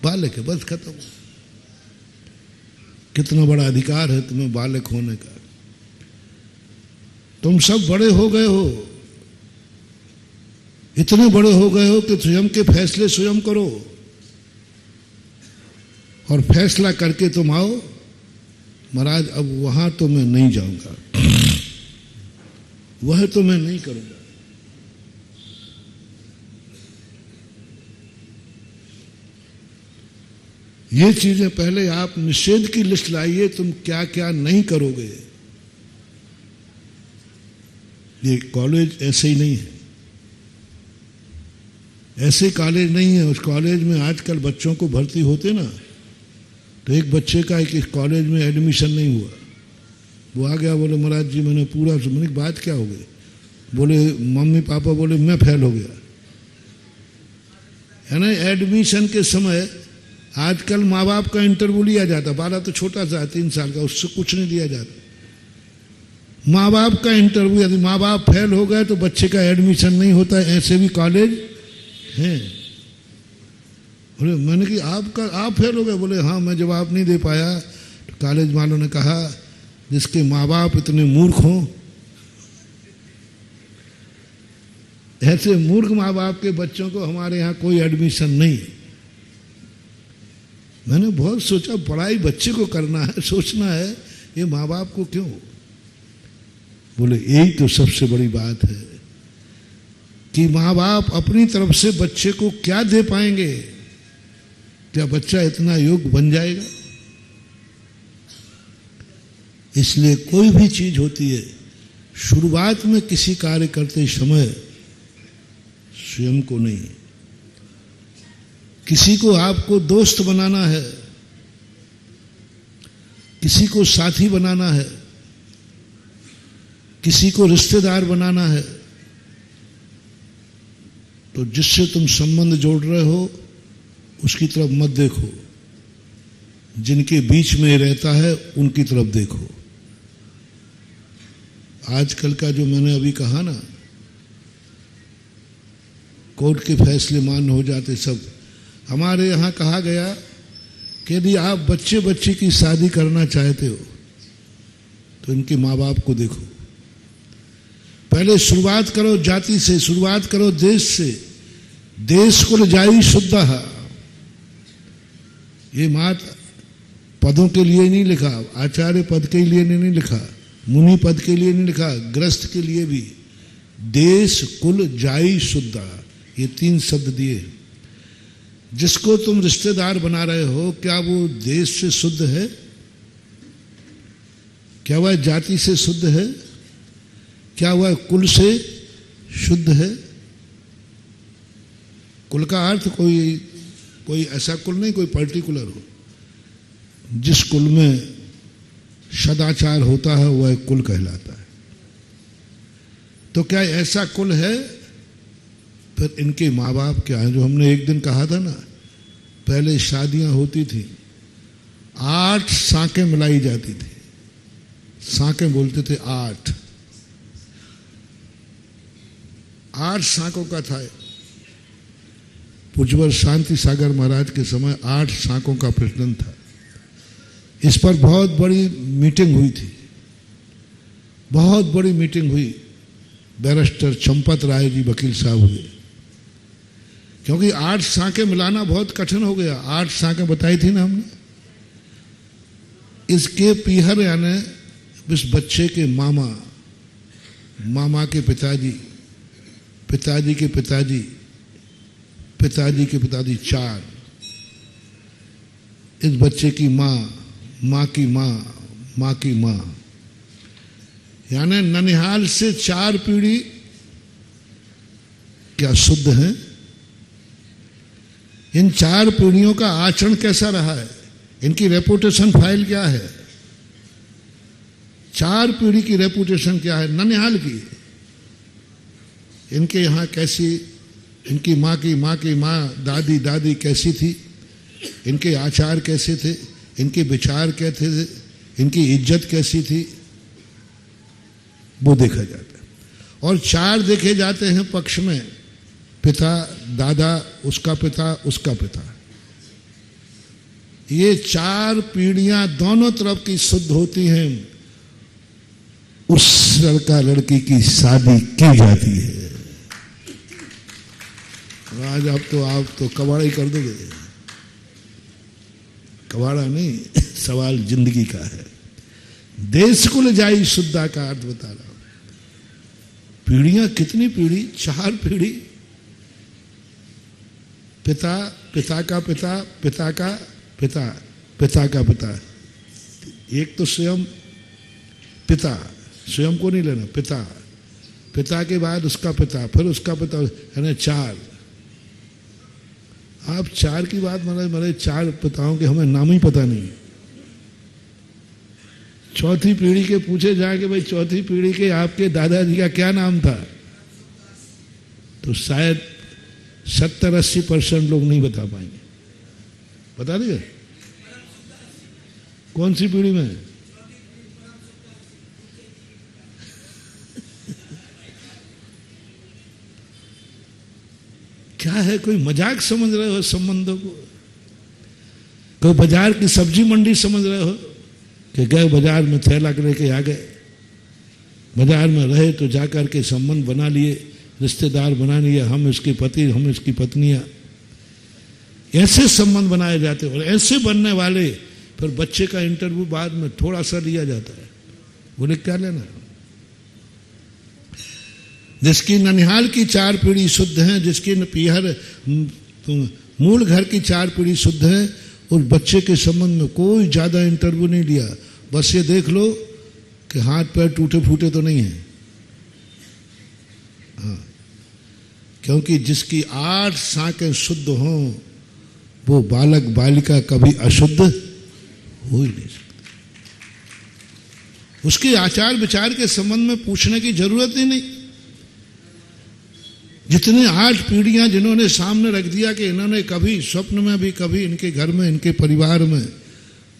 C: बालक है। बस खत्म। कितना बड़ा अधिकार है तुम्हें बालक होने का। तुम सब बड़े हो गए हो, इतने बड़े हो गए हो कि स्वयं के फैसले स्वयं करो, और फैसला करके तुम आओ, महाराज अब वहां तो मैं नहीं जाऊंगा, वह तो मैं नहीं करूंगा। ये चीजें पहले आप निषेध की लिस्ट लाइए, तुम क्या क्या नहीं करोगे। ये कॉलेज ऐसे ही नहीं है, ऐसे कॉलेज नहीं है। उस कॉलेज में आजकल बच्चों को भर्ती होते ना, तो एक बच्चे का एक कॉलेज में एडमिशन नहीं हुआ, वो आ गया, बोले महाराज जी मैंने पूरा, मैंने बात क्या हो गई? बोले मम्मी पापा बोले मैं फेल हो गया। है ना, एडमिशन के समय आजकल माँ बाप का इंटरव्यू लिया जाता, बाला तो छोटा सा 3 साल का, उससे कुछ नहीं दिया जाता। माँ बाप का इंटरव्यू, यदि माँ बाप फेल हो गए तो बच्चे का एडमिशन नहीं होता। ऐसे भी कॉलेज हैं। बोले मैंने कि आप फेल हो गए? बोले हाँ, मैं जवाब नहीं दे पाया। तो कॉलेज वालों ने कहा जिसके माँ बाप इतने मूर्ख हों, ऐसे मूर्ख माँ बाप के बच्चों को हमारे यहाँ कोई एडमिशन नहीं। मैंने बहुत सोचा, पढ़ाई बच्चे को करना है, सोचना है, ये माँ बाप को क्यों? बोले यही तो सबसे बड़ी बात है कि माँ बाप अपनी तरफ से बच्चे को क्या दे पाएंगे? क्या बच्चा इतना योग्य बन जाएगा? इसलिए कोई भी चीज होती है, शुरुआत में किसी कार्य करते समय स्वयं को नहीं, किसी को आपको दोस्त बनाना है, किसी को साथी बनाना है, किसी को रिश्तेदार बनाना है, तो जिससे तुम संबंध जोड़ रहे हो उसकी तरफ मत देखो, जिनके बीच में रहता है उनकी तरफ देखो। आजकल का जो मैंने अभी कहा ना, कोर्ट के फैसले मान्य हो जाते सब। हमारे यहाँ कहा गया कि यदि आप बच्चे की शादी करना चाहते हो तो इनके माँ बाप को देखो। पहले शुरुआत करो जाति से, शुरुआत करो देश से। देश कुल जाई शुद्धः, ये मात पदों के लिए नहीं लिखा, आचार्य पद के लिए नहीं लिखा, मुनि पद के लिए नहीं लिखा, ग्रस्त के लिए भी। देश कुल जाई शुद्धः, ये 3 शब्द दिए। जिसको तुम रिश्तेदार बना रहे हो, क्या वो देश से शुद्ध है? क्या वह जाति से शुद्ध है? क्या वह कुल से शुद्ध है? कुल का अर्थ कोई ऐसा कुल नहीं, कोई पर्टिकुलर हो। जिस कुल में सदाचार होता है वह कुल कहलाता है। तो क्या ऐसा कुल है? फिर इनके माँ बाप क्या है? जो हमने एक दिन कहा था ना, पहले शादियां होती थी, 8 साकें मिलाई जाती थी। साकें बोलते थे 8 साकों का था। पूज्यवर शांति सागर महाराज के समय 8 साकों का प्रचलन था। इस पर बहुत बड़ी मीटिंग हुई थी, बहुत बड़ी मीटिंग हुई। बैरिस्टर चंपत राय जी वकील साहब हुए, क्योंकि 8 साकें मिलाना बहुत कठिन हो गया। 8 साकें बताई थी ना हमने। इसके पीहर यानी इस बच्चे के मामा, मामा के पिताजी, पिताजी के पिताजी, पिताजी के पिताजी 4, इस बच्चे की माँ, माँ की माँ, माँ की माँ, यानी ननिहाल से 4 पीढ़ी क्या शुद्ध हैं? इन 4 पीढ़ियों का आचरण कैसा रहा है? इनकी रेपुटेशन फाइल क्या है? 4 पीढ़ी की रेपुटेशन क्या है ननिहाल की? इनके यहाँ कैसी, इनकी माँ की माँ की माँ, दादी दादी कैसी थी? इनके आचार कैसे थे? इनके विचार कैसे थे? इनकी इज्जत कैसी थी? वो देखा जाता है। और 4 देखे जाते हैं पक्ष में, पिता, दादा, उसका पिता, उसका पिता। ये 4 पीढ़ियां दोनों तरफ की शुद्ध होती हैं, उस लड़का लड़की की शादी की जाती है। आज आप तो कबाड़ा ही कर दोगे। कबाड़ा नहीं, सवाल जिंदगी का है। देश कुल जाई शुद्धा का अर्थ बता रहा हूं। पीढ़ियां कितनी पीढ़ी? 4 पीढ़ी। पिता, पिता का पिता, पिता का पिता, पिता का पिता। एक तो स्वयं पिता, स्वयं को नहीं लेना, पिता, पिता के बाद उसका पिता, फिर उसका पिता, यानी 4। आप 4 की बात मेरे 4 पिताओं के हमें नाम ही पता नहीं। चौथी पीढ़ी के पूछे जाके भाई चौथी पीढ़ी के आपके दादाजी का क्या नाम था, तो शायद 70-80% लोग नहीं बता पाएंगे। बता देंगे कौन सी पीढ़ी में? क्या है, कोई मजाक समझ रहे हो संबंधों को? कोई बाजार की सब्जी मंडी समझ रहे हो कि गए बाजार में थैला लेके आ गए, बाजार में रहे तो जाकर के संबंध बना लिए, रिश्तेदार बना लिए, हम इसके पति, हम इसकी पत्नियां। ऐसे संबंध बनाए जाते हैं। और ऐसे बनने वाले फिर बच्चे का इंटरव्यू बाद में थोड़ा सा लिया जाता है, बोले क्या लेना। जिसकी ननिहाल की 4 पीढ़ी शुद्ध है, जिसकी पीहर मूल घर की 4 पीढ़ी शुद्ध है, उस बच्चे के संबंध में कोई ज्यादा इंटरव्यू नहीं लिया। बस ये देख लो कि हाथ पैर टूटे फूटे तो नहीं है। हाँ, क्योंकि जिसकी 8 साकें शुद्ध हों वो बालक बालिका कभी अशुद्ध हो ही नहीं सकता। उसके आचार विचार के संबंध में पूछने की जरूरत ही नहीं। जितने 8 पीढ़ियां जिन्होंने सामने रख दिया कि इन्होंने कभी स्वप्न में भी कभी इनके घर में इनके परिवार में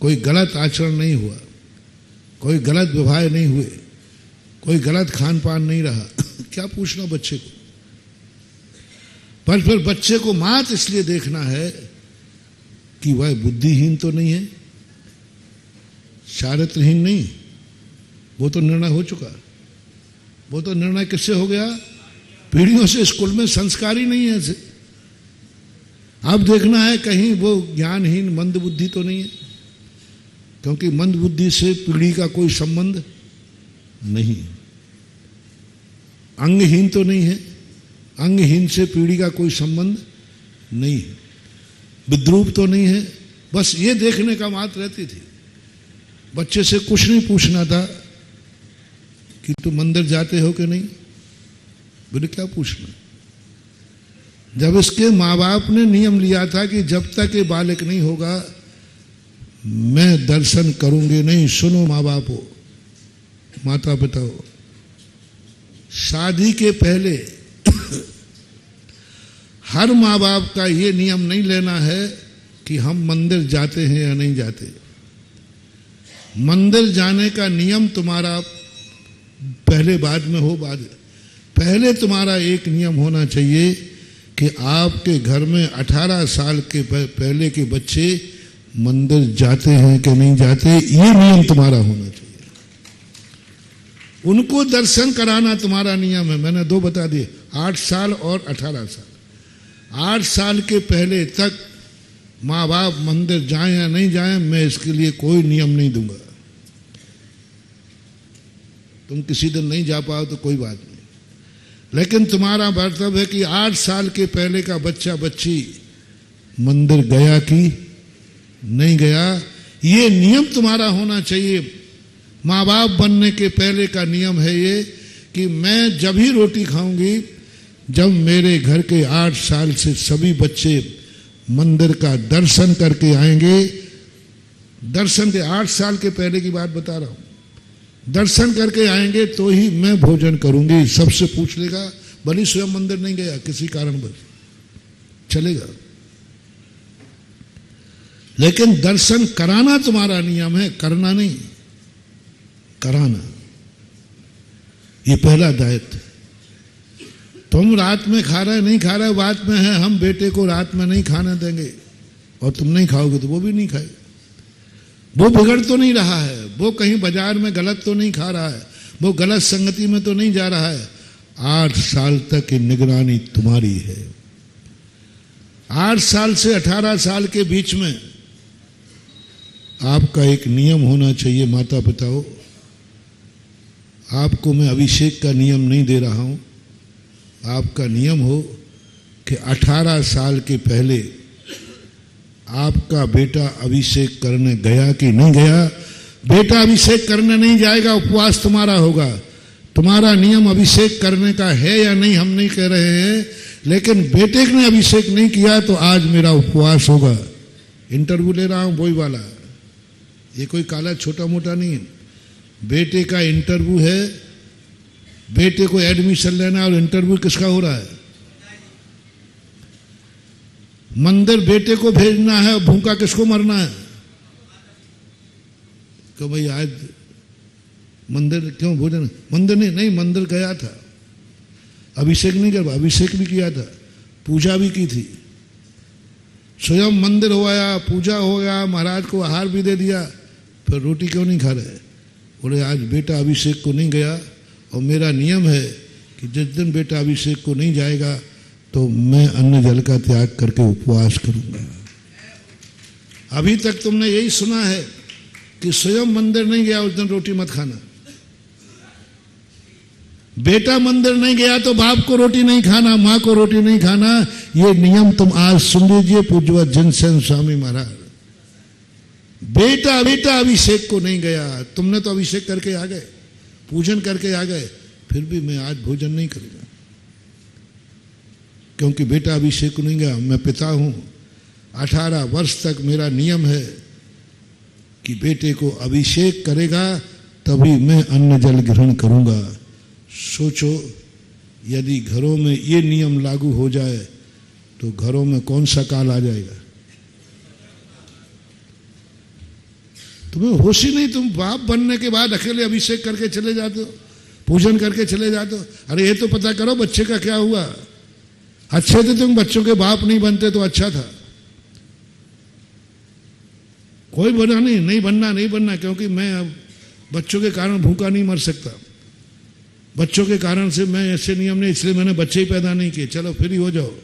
C: कोई गलत आचरण नहीं हुआ, कोई गलत व्यवहार नहीं हुए, कोई गलत खान पान नहीं रहा। क्या पूछना बच्चे को। पर फिर बच्चे को मात्र इसलिए देखना है कि वह बुद्धिहीन तो नहीं है, चारित्रहीन नहीं। वो तो निर्णय हो चुका। वो तो निर्णय किससे हो गया? पीढ़ियों से स्कूल में संस्कार ही नहीं है ऐसे। अब देखना है कहीं वो ज्ञानहीन मंद बुद्धि तो नहीं है, क्योंकि मंद बुद्धि से पीढ़ी का कोई संबंध नहीं। अंगहीन तो नहीं है, अंगहीन से पीढ़ी का कोई संबंध नहीं है। विद्रूप तो नहीं है। बस ये देखने का मात्र रहती थी। बच्चे से कुछ नहीं पूछना था कि तुम मंदिर जाते हो कि नहीं। बोले क्या पूछना। जब इसके माँ बाप ने नियम लिया था कि जब तक ये बालक नहीं होगा मैं दर्शन करूंगे नहीं। सुनो माँ बाप हो, माता पिता हो, शादी के पहले हर माँ बाप का ये नियम नहीं लेना है कि हम मंदिर जाते हैं या नहीं जाते। मंदिर जाने का नियम तुम्हारा पहले बाद में हो। बाद पहले तुम्हारा एक नियम होना चाहिए कि आपके घर में 18 साल के पहले के बच्चे मंदिर जाते हैं कि नहीं जाते, ये नियम तुम्हारा होना चाहिए। उनको दर्शन कराना तुम्हारा नियम है। मैंने 2 बता दिए, 8 साल और 18 साल। 8 साल के पहले तक माँ बाप मंदिर जाएं या नहीं जाएं, मैं इसके लिए कोई नियम नहीं दूंगा। तुम किसी दिन नहीं जा पाओ तो कोई बात नहीं, लेकिन तुम्हारा कर्तव्य है कि 8 साल के पहले का बच्चा बच्ची मंदिर गया कि नहीं गया, ये नियम तुम्हारा होना चाहिए। माँ बाप बनने के पहले का नियम है ये कि मैं जब ही रोटी खाऊंगी जब मेरे घर के 8 साल से सभी बच्चे मंदिर का दर्शन करके आएंगे। दर्शन के 8 साल के पहले की बात बता रहा हूं। दर्शन करके आएंगे तो ही मैं भोजन करूंगी। सबसे पूछ लेगा, भले स्वयं मंदिर नहीं गया किसी कारणवश चलेगा, लेकिन दर्शन कराना तुम्हारा नियम है, करना नहीं, कराना। ये पहला दायित्व। तुम रात में खा रहे नहीं खा रहे बात में है, हम बेटे को रात में नहीं खाने देंगे और तुम नहीं खाओगे तो वो भी नहीं खाएगा। वो बिगड़ तो नहीं रहा है, वो कहीं बाजार में गलत तो नहीं खा रहा है, वो गलत संगति में तो नहीं जा रहा है। 8 साल तक की निगरानी तुम्हारी है। 8 साल से 18 साल के बीच में आपका एक नियम होना चाहिए। माता पिता हो, आपको मैं अभिषेक का नियम नहीं दे रहा हूं। आपका नियम हो कि 18 साल के पहले आपका बेटा अभिषेक करने गया कि नहीं गया। बेटा अभिषेक करने नहीं जाएगा, उपवास तुम्हारा होगा। तुम्हारा नियम अभिषेक करने का है या नहीं हम नहीं कह रहे हैं, लेकिन बेटे ने अभिषेक नहीं किया तो आज मेरा उपवास होगा। इंटरव्यू ले रहा हूं वही वाला, ये कोई काला छोटा मोटा नहीं है। बेटे का इंटरव्यू है, बेटे को एडमिशन लेना है और इंटरव्यू किसका हो रहा है? मंदिर बेटे को भेजना है, भूखा किसको मरना है? तो भाई आज मंदिर क्यों भोजन? मंदिर नहीं, मंदिर गया था, अभिषेक नहीं कर, अभिषेक भी किया था, पूजा भी की थी, स्वयं मंदिर हो आया, पूजा हो गया, महाराज को आहार भी दे दिया, फिर रोटी क्यों नहीं खा रहे? बोले आज बेटा अभिषेक को नहीं गया और मेरा नियम है कि जिस दिन बेटा अभिषेक को नहीं जाएगा तो मैं अन्न जल का त्याग करके उपवास करूंगा। अभी तक तुमने यही सुना है कि स्वयं मंदिर नहीं गया उस दिन रोटी मत खाना। बेटा मंदिर नहीं गया तो बाप को रोटी नहीं खाना, मां को रोटी नहीं खाना। ये नियम तुम आज सुन लीजिए पूज्य जिनसेन स्वामी महाराज। बेटा अभिषेक को नहीं गया, तुमने तो अभिषेक करके आ गए। पूजन करके आ गए, फिर भी मैं आज भोजन नहीं करूंगा, क्योंकि बेटा अभिषेक को नहीं गया, मैं पिता हूं। 18 वर्ष तक मेरा नियम है कि बेटे को अभिषेक करेगा तभी मैं अन्न जल ग्रहण करूंगा। सोचो, यदि घरों में ये नियम लागू हो जाए तो घरों में कौन सा काल आ जाएगा। तुम्हें होश ही नहीं, तुम बाप बनने के बाद अकेले अभिषेक करके चले जाते हो, पूजन करके चले जाते हो। अरे ये तो पता करो बच्चे का क्या हुआ। अच्छे थे तुम, बच्चों के बाप नहीं बनते तो अच्छा था। कोई बना नहीं बनना, क्योंकि मैं अब बच्चों के कारण भूखा नहीं मर सकता। बच्चों के कारण से मैं ऐसे नियम नहीं, इसलिए मैंने बच्चे ही पैदा नहीं किए, चलो फ्री हो जाओ।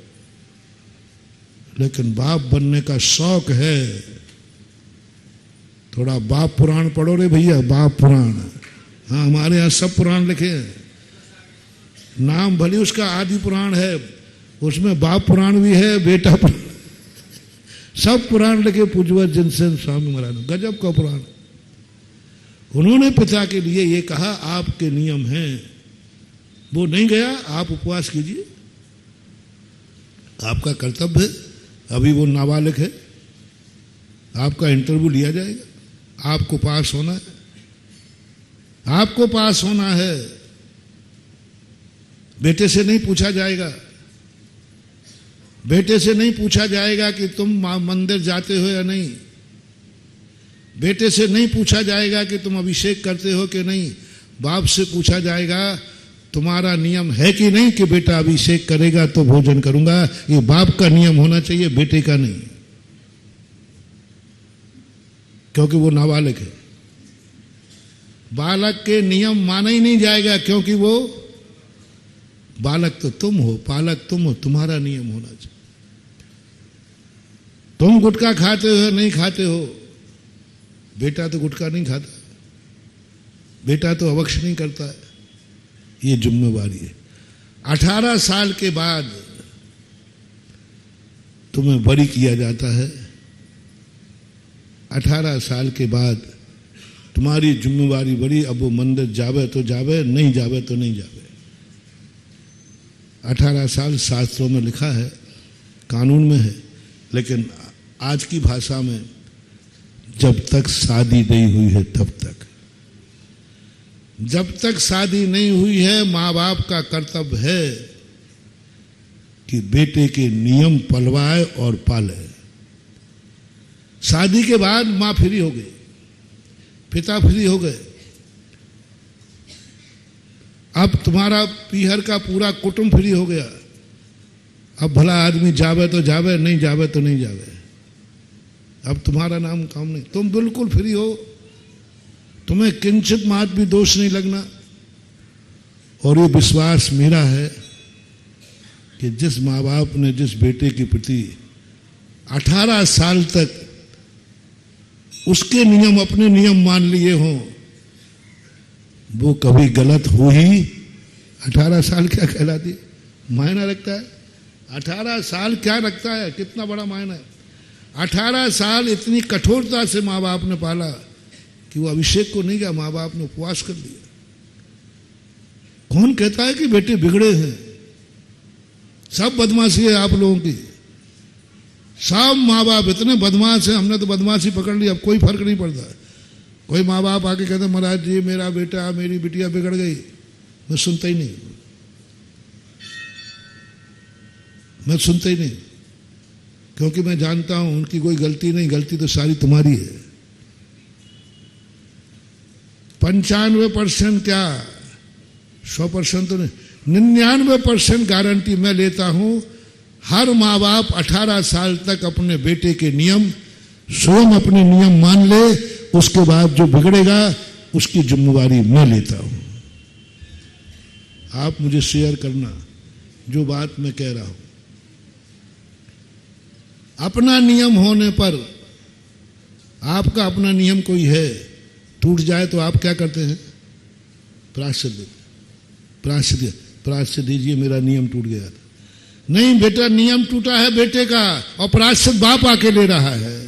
C: लेकिन बाप बनने का शौक है, थोड़ा बाप पुराण पढ़ो रे भैया, बाप पुराण। हाँ, हमारे यहाँ सब पुराण लिखे हैं। नाम भले उसका आदि पुराण है, उसमें बाप पुराण भी है, बेटा पुराण, सब पुराण लिखे पूज्यवत जिनसेन स्वामी महाराज, गजब का पुराण। उन्होंने पिता के लिए ये कहा, आपके नियम हैं। वो नहीं गया, आप उपवास कीजिए, आपका कर्तव्य है। अभी वो नाबालिग है, आपका इंटरव्यू लिया जाएगा, आपको पास होना है, आपको पास होना है। बेटे से नहीं पूछा जाएगा, बेटे से नहीं पूछा जाएगा कि तुम मंदिर जाते हो या नहीं, बेटे से नहीं पूछा जाएगा कि तुम अभिषेक करते हो कि नहीं। बाप से पूछा जाएगा, तुम्हारा नियम है कि नहीं कि बेटा अभिषेक करेगा तो भोजन करूंगा। ये बाप का नियम होना चाहिए, बेटे का नहीं, क्योंकि वो नाबालिग है। बालक के नियम माना ही नहीं जाएगा, क्योंकि वो बालक तो तुम हो, पालक तुम हो, तुम्हारा नियम होना चाहिए। तुम गुटखा खाते हो नहीं खाते हो, बेटा तो गुटखा नहीं खाता, बेटा तो अवक्ष नहीं करता है। ये जिम्मेवारी है। 18 साल के बाद तुम्हें बरी किया जाता है। 18 साल के बाद तुम्हारी जिम्मेवारी बड़ी। अब वो मंदिर जावे तो जावे, नहीं जावे तो नहीं जावे। 18 साल शास्त्रों में लिखा है, कानून में है, लेकिन आज की भाषा में जब तक शादी नहीं हुई है तब तक, जब तक शादी नहीं हुई है, माँ बाप का कर्तव्य है कि बेटे के नियम पलवाए और पाले। शादी के बाद माँ फ्री हो गई, पिता फ्री हो गए। अब तुम्हारा पीहर का पूरा कुटुंब फ्री हो गया। अब भला आदमी जावे तो जावे, नहीं जावे तो नहीं जावे। अब तुम्हारा नाम काम नहीं, तुम बिल्कुल फ्री हो। तुम्हें किंचित मात भी दोष नहीं लगना। और ये विश्वास मेरा है कि जिस माँ बाप ने जिस बेटे के प्रति 18 साल तक उसके नियम अपने नियम मान लिए हों, वो कभी गलत हो ही। 18 साल क्या कहलाती, मायना रखता है। 18 साल क्या रखता है, कितना बड़ा मायना है। 18 साल इतनी कठोरता से माँ बाप ने पाला कि वो अभिषेक को नहीं गया, माँ बाप ने उपवास कर लिया। कौन कहता है कि बेटे बिगड़े हैं? सब बदमाशी है आप लोगों की। सब माँ बाप इतने बदमाश हैं, हमने तो बदमाशी पकड़ ली, अब कोई फर्क नहीं पड़ता। कोई माँ बाप आके कहते महाराज जी मेरा बेटा मेरी बिटिया बिगड़ गई, मैं सुनता ही नहीं, मैं सुनता ही नहीं, क्योंकि मैं जानता हूं उनकी कोई गलती नहीं, गलती तो सारी तुम्हारी है। 95% क्या 100% तो नहीं, 99% गारंटी मैं लेता हूं। हर माँ बाप 18 साल तक अपने बेटे के नियम स्वयं अपने नियम मान ले, उसके बाद जो बिगड़ेगा उसकी जिम्मेवारी मैं लेता हूं। आप मुझे शेयर करना जो बात मैं कह रहा हूं। अपना नियम होने पर, आपका अपना नियम कोई है, टूट जाए तो आप क्या करते हैं? प्रायश्चित देते, प्रायश्चित दीजिए मेरा नियम टूट गया था। नहीं बेटा, नियम टूटा है बेटे का और प्रायश्चित बाप आके ले रहा है।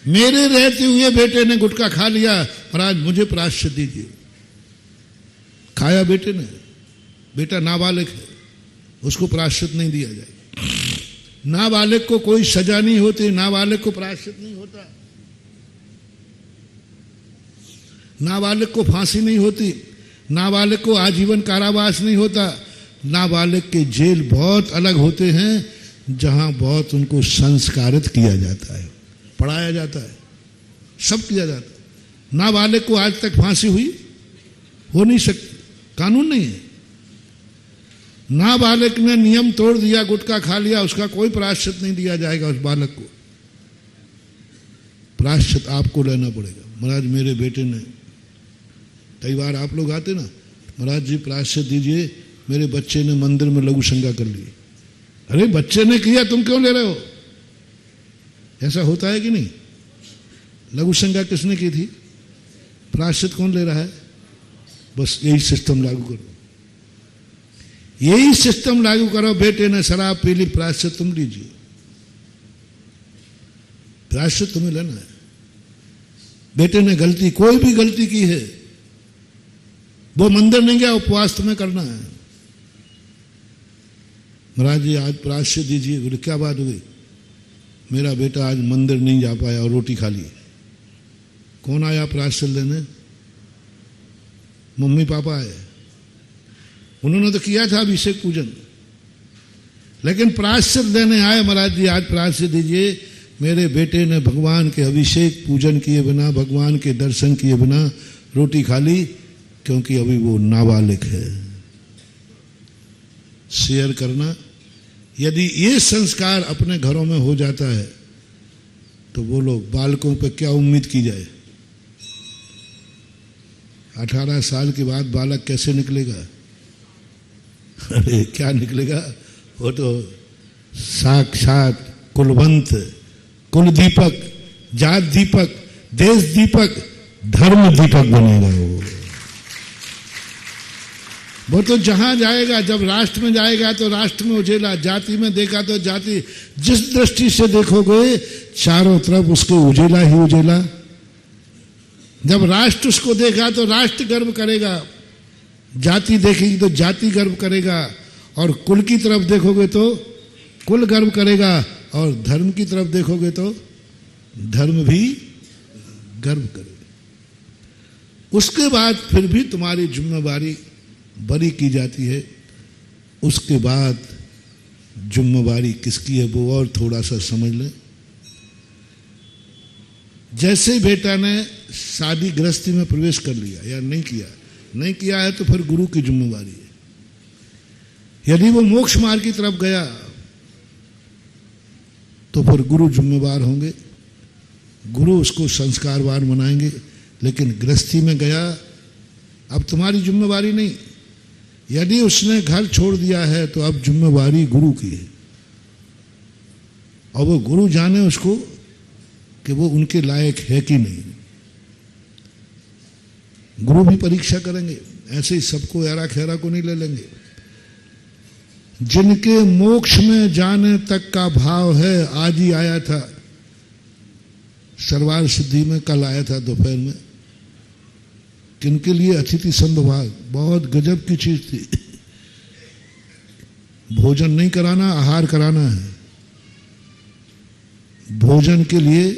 C: मेरे रहते हुए बेटे ने गुटखा खा लिया और आज मुझे प्रायश्चित दीजिए। खाया बेटे ने, बेटा नाबालिग है, उसको प्रायश्चित नहीं दिया जाएगा। नाबालिग को कोई सजा नहीं होती, नाबालिग को प्रायश्चित नहीं होता, नाबालिग को फांसी नहीं होती, नाबालिग को आजीवन कारावास नहीं होता। नाबालिग के जेल बहुत अलग होते हैं, जहां बहुत उनको संस्कारित किया जाता है, पढ़ाया जाता है, सब किया जाता है। नाबालिग को आज तक फांसी हुई हो नहीं सकती, कानून नहीं है। नाबालिग ने नियम तोड़ दिया, गुटखा खा लिया, उसका कोई प्रायश्चित नहीं दिया जाएगा उस बालक को। प्रायश्चित आपको लेना पड़ेगा। महाराज मेरे बेटे ने, कई बार आप लोग आते ना, महाराज जी प्रायश्चित दीजिए, मेरे बच्चे ने मंदिर में लघु शंका कर ली। अरे बच्चे ने किया, तुम क्यों ले रहे हो? ऐसा होता है कि नहीं? लघु शंका किसने की थी? प्रायश्चित कौन ले रहा है? बस यही सिस्टम लागू करो, यही सिस्टम लागू करो। बेटे ने शराब पी ली, प्रायश्चित तुम लीजिए, प्रायश्चित तुम्हें लेना है। बेटे ने गलती, कोई भी गलती की है, वो मंदिर नहीं गया, उपवास तुम्हें करना है। महाराज जी आज प्रायश्चित दीजिए। बोले क्या बात हो गई? मेरा बेटा आज मंदिर नहीं जा पाया और रोटी खा ली। कौन आया प्रायश्चित लेने? मम्मी पापा आए, उन्होंने तो किया था अभिषेक पूजन, लेकिन प्रायश्चित लेने आए। महाराज जी आज प्रायश्चित दीजिए, मेरे बेटे ने भगवान के अभिषेक पूजन किए बिना, भगवान के दर्शन किए बिना रोटी खा ली, क्योंकि अभी वो नाबालिग है। शेयर करना, यदि ये संस्कार अपने घरों में हो जाता है तो वो लोग बालकों पे क्या उम्मीद की जाए? 18 साल के बाद बालक कैसे निकलेगा? अरे क्या निकलेगा? वो तो साक्षात कुलवंत, कुल दीपक, जात दीपक, देश दीपक, धर्म दीपक बनेगा। वो तो जहां जाएगा, जब राष्ट्र में जाएगा तो राष्ट्र में उजेला, जाति में देखा तो जाति, जिस दृष्टि से देखोगे चारों तरफ उसके उजेला ही उजेला। जब राष्ट्र उसको देखा तो राष्ट्र गर्व करेगा, जाति देखेगी तो जाति गर्व करेगा, और कुल की तरफ देखोगे तो कुल गर्व करेगा, और धर्म की तरफ देखोगे तो धर्म भी गर्व करेगा। उसके बाद फिर भी तुम्हारी जिम्मेवारी बरी की जाती है। उसके बाद जिम्मेवारी किसकी है वो और थोड़ा सा समझ लें। जैसे बेटा ने शादी गृहस्थी में प्रवेश कर लिया या नहीं किया है तो फिर गुरु की जिम्मेवारी है। यदि वो मोक्ष मार्ग की तरफ गया तो फिर गुरु जिम्मेवार होंगे, गुरु उसको संस्कारवान बनाएंगे। लेकिन गृहस्थी में गया, अब तुम्हारी जिम्मेवारी नहीं। यदि उसने घर छोड़ दिया है तो अब जिम्मेवारी गुरु की है, और वो गुरु जाने उसको कि वो उनके लायक है कि नहीं। गुरु भी परीक्षा करेंगे, ऐसे ही सबको एरा खेरा को नहीं ले लेंगे। जिनके मोक्ष में जाने तक का भाव है, आज ही आया था सरवार सिद्धि में, कल आया था दोपहर में, किनके लिए अतिथि संभोग, बहुत गजब की चीज थी। भोजन नहीं कराना, आहार कराना है। भोजन के लिए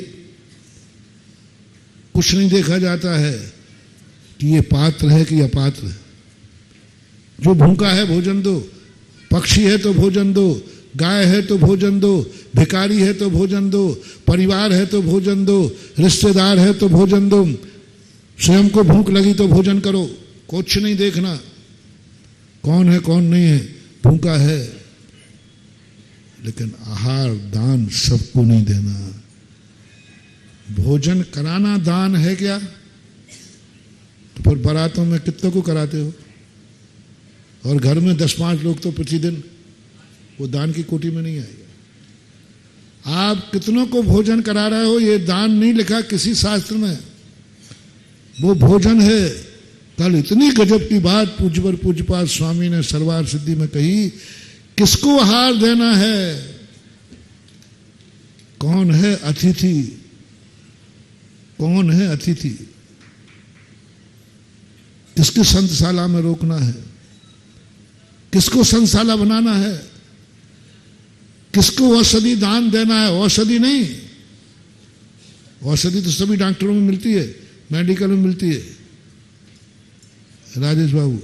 C: कुछ नहीं देखा जाता है कि ये पात्र है कि अपात्र है। जो भूखा है भोजन दो, पक्षी है तो भोजन दो, गाय है तो भोजन दो, भिखारी है तो भोजन दो, परिवार है तो भोजन दो, रिश्तेदार है तो भोजन दो। स्वयं को भूख लगी तो भोजन करो, कुछ नहीं देखना कौन है कौन नहीं है, भूखा है। लेकिन आहार दान सबको नहीं देना। भोजन कराना दान है क्या? तो फिर बारातों में कितनों को कराते हो? और घर में 10-5 लोग तो प्रतिदिन, वो दान की कोटि में नहीं आएगा। आप कितनों को भोजन करा रहे हो, ये दान नहीं लिखा किसी शास्त्र में, वो भोजन है। कल इतनी गजब की बात पूज्यवर पूज्यपाद स्वामी ने सरवार सिद्धि में कही, किसको आहार देना है? कौन है अतिथि? कौन है अतिथि? किसके संतशाला में रोकना है, किसको संतशाला बनाना है, किसको औषधि दान देना है। औषधि नहीं, औषधि तो सभी डॉक्टरों में मिलती है, मेडिकल में मिलती है। राजेश बाबू,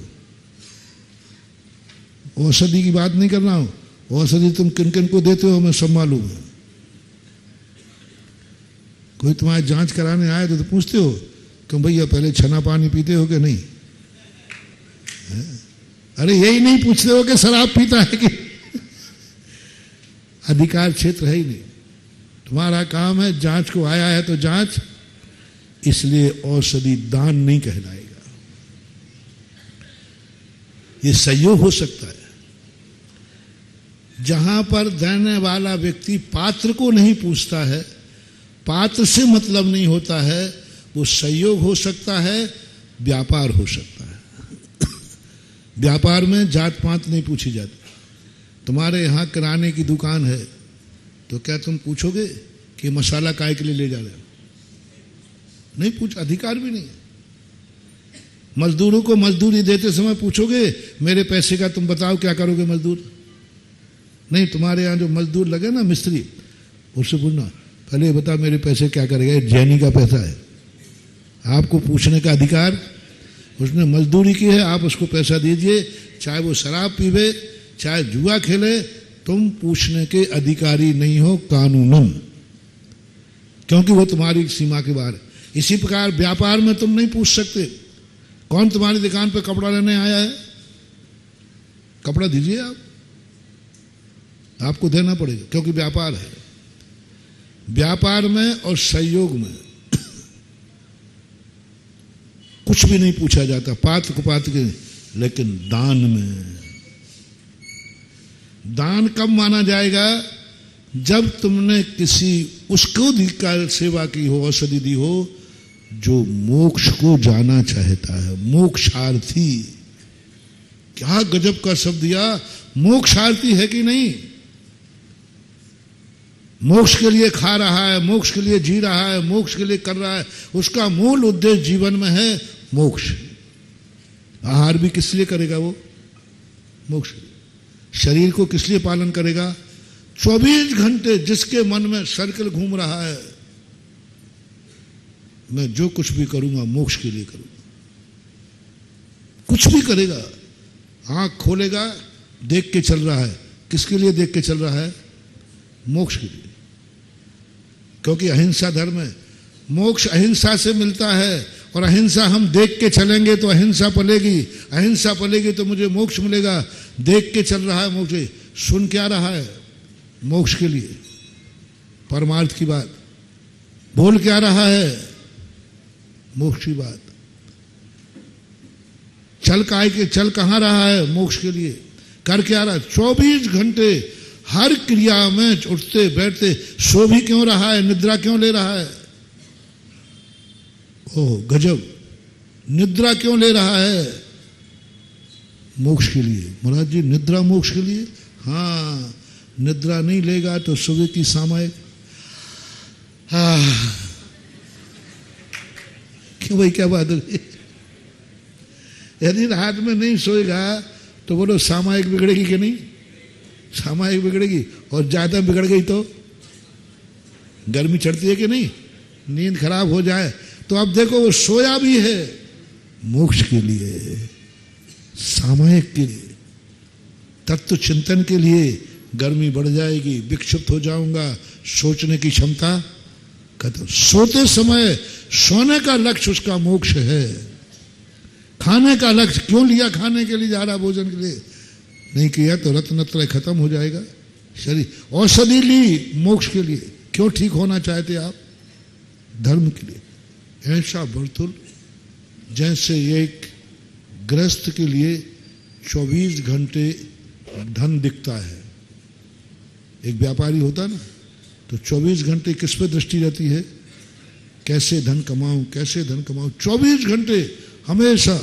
C: औषधि की बात नहीं कर रहा हूं। औषधि तुम किन किन को देते हो हमें सब मालूम है। कोई तुम्हारी जांच कराने आए तो पूछते हो कि भैया पहले छना पानी पीते हो कि नहीं? अरे यही नहीं पूछते हो कि शराब पीता है कि? अधिकार क्षेत्र है ही नहीं। तुम्हारा काम है जांच को आया है तो जांच, इसलिए औषधि दान नहीं कहलाएगा। ये सहयोग हो सकता है। जहां पर देने वाला व्यक्ति पात्र को नहीं पूछता है, पात्र से मतलब नहीं होता है, वो सहयोग हो सकता है, व्यापार हो सकता है। व्यापार में जात पात नहीं पूछी जाती। तुम्हारे यहाँ किराने की दुकान है तो क्या तुम पूछोगे कि मसाला काय के लिए ले जा रहे हो? नहीं पूछ, अधिकार भी नहीं है। मजदूरों को मजदूरी देते समय पूछोगे मेरे पैसे का तुम बताओ क्या करोगे मजदूर? नहीं, तुम्हारे यहाँ जो मजदूर लगे ना मिस्त्री, उससे पूछना पहले ये बता मेरे पैसे क्या करेगा, ये जैनी का पैसा है। आपको पूछने का अधिकार, उसने मजदूरी की है, आप उसको पैसा दीजिए, चाहे वो शराब पीवे चाहे जुआ खेले, तुम पूछने के अधिकारी नहीं हो कानूनन, क्योंकि वो तुम्हारी सीमा के बाहर है। इसी प्रकार व्यापार में तुम नहीं पूछ सकते कौन तुम्हारी दुकान पे कपड़ा लेने आया है, कपड़ा दीजिए आप, आपको देना पड़ेगा क्योंकि व्यापार है। व्यापार में और सहयोग में कुछ भी नहीं पूछा जाता, पात्र को पात्र के। लेकिन दान में, दान कब माना जाएगा? जब तुमने किसी उसको दी सेवा की हो, औषधि दी हो जो मोक्ष को जाना चाहता है, मोक्षार्थी। क्या गजब का शब्द दिया, मोक्षार्थी है कि नहीं? मोक्ष के लिए खा रहा है, मोक्ष के लिए जी रहा है, मोक्ष के लिए कर रहा है, उसका मूल उद्देश्य जीवन में है मोक्ष। आहार भी किस लिए करेगा वो? मोक्ष। शरीर को किस लिए पालन करेगा? 24 घंटे जिसके मन में सर्कल घूम रहा है, मैं जो कुछ भी करूंगा मोक्ष के लिए करूंगा। कुछ भी करेगा, आंख खोलेगा, देख के चल रहा है। किसके लिए देख के चल रहा है? मोक्ष के लिए। क्योंकि अहिंसा धर्म है, मोक्ष अहिंसा से मिलता है। और अहिंसा हम देख के चलेंगे तो अहिंसा पलेगी, अहिंसा पलेगी तो मुझे मोक्ष मिलेगा। देख के चल रहा है मोक्ष, सुन क्या रहा है? मोक्ष के लिए, परमार्थ की बात। बोल क्या रहा है? मोक्ष की बात। चल कहां रहा है? मोक्ष के लिए। कर क्या रहा है? 24 घंटे हर क्रिया में उठते बैठते, सो भी क्यों रहा है? निद्रा क्यों ले रहा है? ओह गजब, निद्रा क्यों ले रहा है? मोक्ष के लिए। महाराज जी निद्रा मोक्ष के लिए? हाँ, निद्रा नहीं लेगा तो सुबह की सामायिक। क्यों भाई, क्या बात है? यदि रात में नहीं सोएगा तो बोलो सामायिक बिगड़ेगी कि नहीं? सामायिक बिगड़ेगी। और ज्यादा बिगड़ गई तो गर्मी चढ़ती है कि नहीं? नींद खराब हो जाए तो अब देखो वो सोया भी है मोक्ष के लिए, सामायिक के लिए, तत्व चिंतन के लिए। गर्मी बढ़ जाएगी, विक्षिप्त हो जाऊंगा, सोचने की क्षमता खत्म। सोते समय सोने का लक्ष्य उसका मोक्ष है। खाने का लक्ष्य क्यों लिया? खाने के लिए जा रहा, भोजन के लिए नहीं किया तो रत्नत्रय खत्म हो जाएगा शरीर। औषधि ली मोक्ष के लिए, क्यों ठीक होना चाहते आप? धर्म के लिए। ऐसा वर्तुल जैसे एक गृहस्थ के लिए 24 घंटे धन दिखता है। एक व्यापारी होता ना तो 24 घंटे किस पे दृष्टि रहती है? कैसे धन कमाऊं, कैसे धन कमाऊं। 24 घंटे हमेशा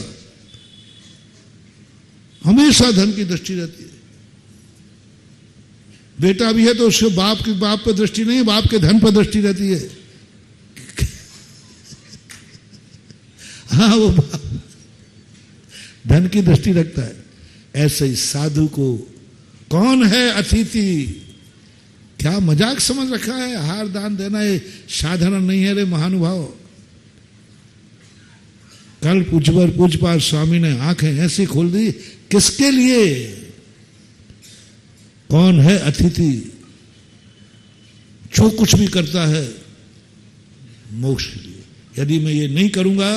C: हमेशा धन की दृष्टि रहती है। बेटा भी है तो उसके बाप पे दृष्टि नहीं, बाप के धन पर दृष्टि रहती है। हाँ वो धन की दृष्टि रखता है। ऐसे ही साधु को कौन है अतिथि, क्या मजाक समझ रखा है? आहार दान देना ये साधारण नहीं है रे महानुभाव। कल पूजपाल स्वामी ने आंखें ऐसी खोल दी, किसके लिए? कौन है अतिथि? जो कुछ भी करता है मोक्ष के लिए। यदि मैं ये नहीं करूंगा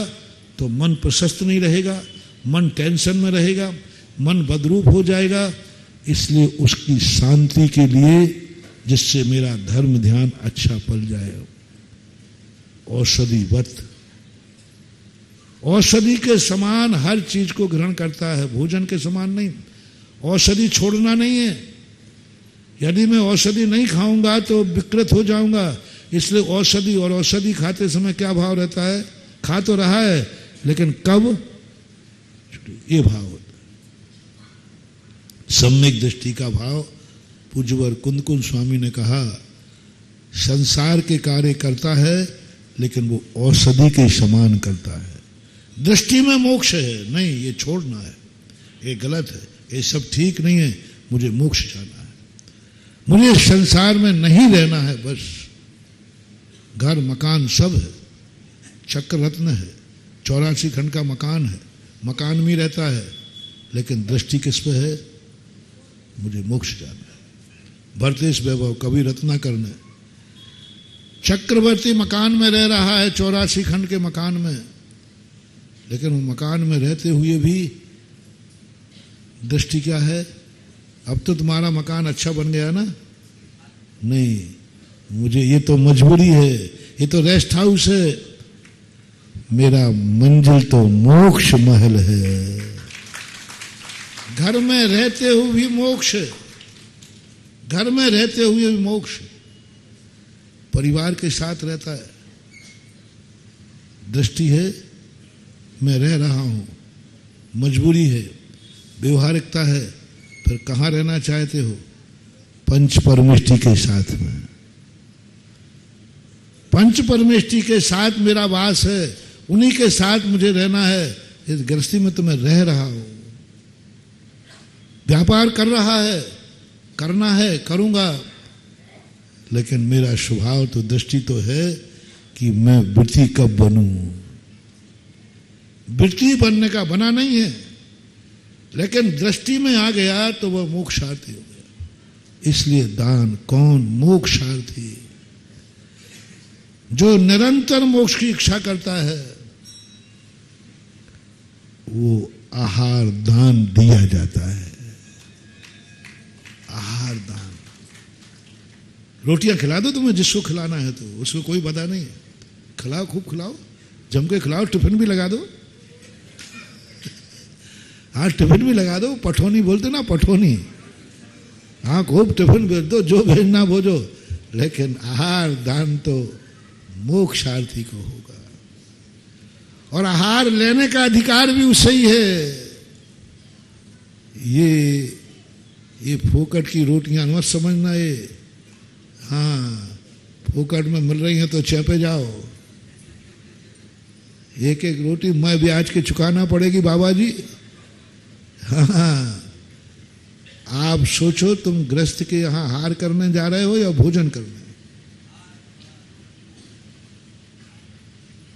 C: तो मन प्रशस्त नहीं रहेगा, मन टेंशन में रहेगा, मन बदरूप हो जाएगा। इसलिए उसकी शांति के लिए, जिससे मेरा धर्म ध्यान अच्छा पल जाए, औषधिवत, औषधि के समान हर चीज को ग्रहण करता है, भोजन के समान नहीं। औषधि छोड़ना नहीं है। यदि मैं औषधि नहीं खाऊंगा तो विकृत हो जाऊंगा। इसलिए औषधि और औषधि खाते समय क्या भाव रहता है? खा तो रहा है, लेकिन कब? ये भाव होता है, सम्यक दृष्टि का भाव। पूज्यवर कुंदकुंज स्वामी ने कहा, संसार के कार्य करता है लेकिन वो औषधि के समान करता है। दृष्टि में मोक्ष है, नहीं ये छोड़ना है, ये गलत है, ये सब ठीक नहीं है, मुझे मोक्ष जाना है, मुझे संसार में नहीं रहना है। बस घर मकान सब है, चक्र रत्न है, 84 खंड का मकान है, मकान में रहता है, लेकिन दृष्टि किस पे है? मुझे मोक्ष जाना है। भरतेश वैभव कवि रत्नाकर ने, चक्रवर्ती मकान में रह रहा है, 84 खंड के मकान में, लेकिन वो मकान में रहते हुए भी दृष्टि क्या है? अब तो तुम्हारा मकान अच्छा बन गया ना? नहीं, मुझे ये तो मजबूरी है, ये तो रेस्ट हाउस है, मेरा मंजिल तो मोक्ष महल है। घर में रहते हुए भी मोक्ष, घर में रहते हुए भी मोक्ष। परिवार के साथ रहता है, दृष्टि है, मैं रह रहा हूं, मजबूरी है, व्यवहारिकता है, फिर कहां रहना चाहते हो? पंच परमेष्टि के साथ में। पंच परमेष्टि के साथ मेरा वास है, उन्हीं के साथ मुझे रहना है। इस गृहस्थी में तो मैं रह रहा हूं, व्यापार कर रहा है, करना है, करूंगा, लेकिन मेरा स्वभाव तो, दृष्टि तो है कि मैं वृत्ति कब बनूं। वृत्ति बनने का बना नहीं है, लेकिन दृष्टि में आ गया तो वह मोक्षार्थी हो गया। इसलिए दान कौन? मोक्षार्थी, जो निरंतर मोक्ष की इच्छा करता है, वो आहार दान दिया जाता है। आहार दान, रोटियां खिला दो तुम्हें, जिसको खिलाना है तो, उसको कोई बाधा नहीं है। खिलाओ, खूब खिलाओ, जम के खिलाओ, टिफिन भी लगा दो। हाँ, टिफिन भी लगा दो, पठोनी बोलते ना, पठोनी। हाँ, खूब टिफिन भेज दो, जो भेजना भेजो, लेकिन आहार दान तो मोक्षार्थी को होगा। और आहार लेने का अधिकार भी उसे ही है। ये फोकट की रोटियां मत समझना। ये हाँ, फोकट में मिल रही हैं तो चेपे जाओ। एक एक रोटी मैं ब्याज के चुकाना पड़ेगी बाबा जी। हाँ, आप सोचो, तुम गृहस्थ के यहां आहार करने जा रहे हो या भोजन करने?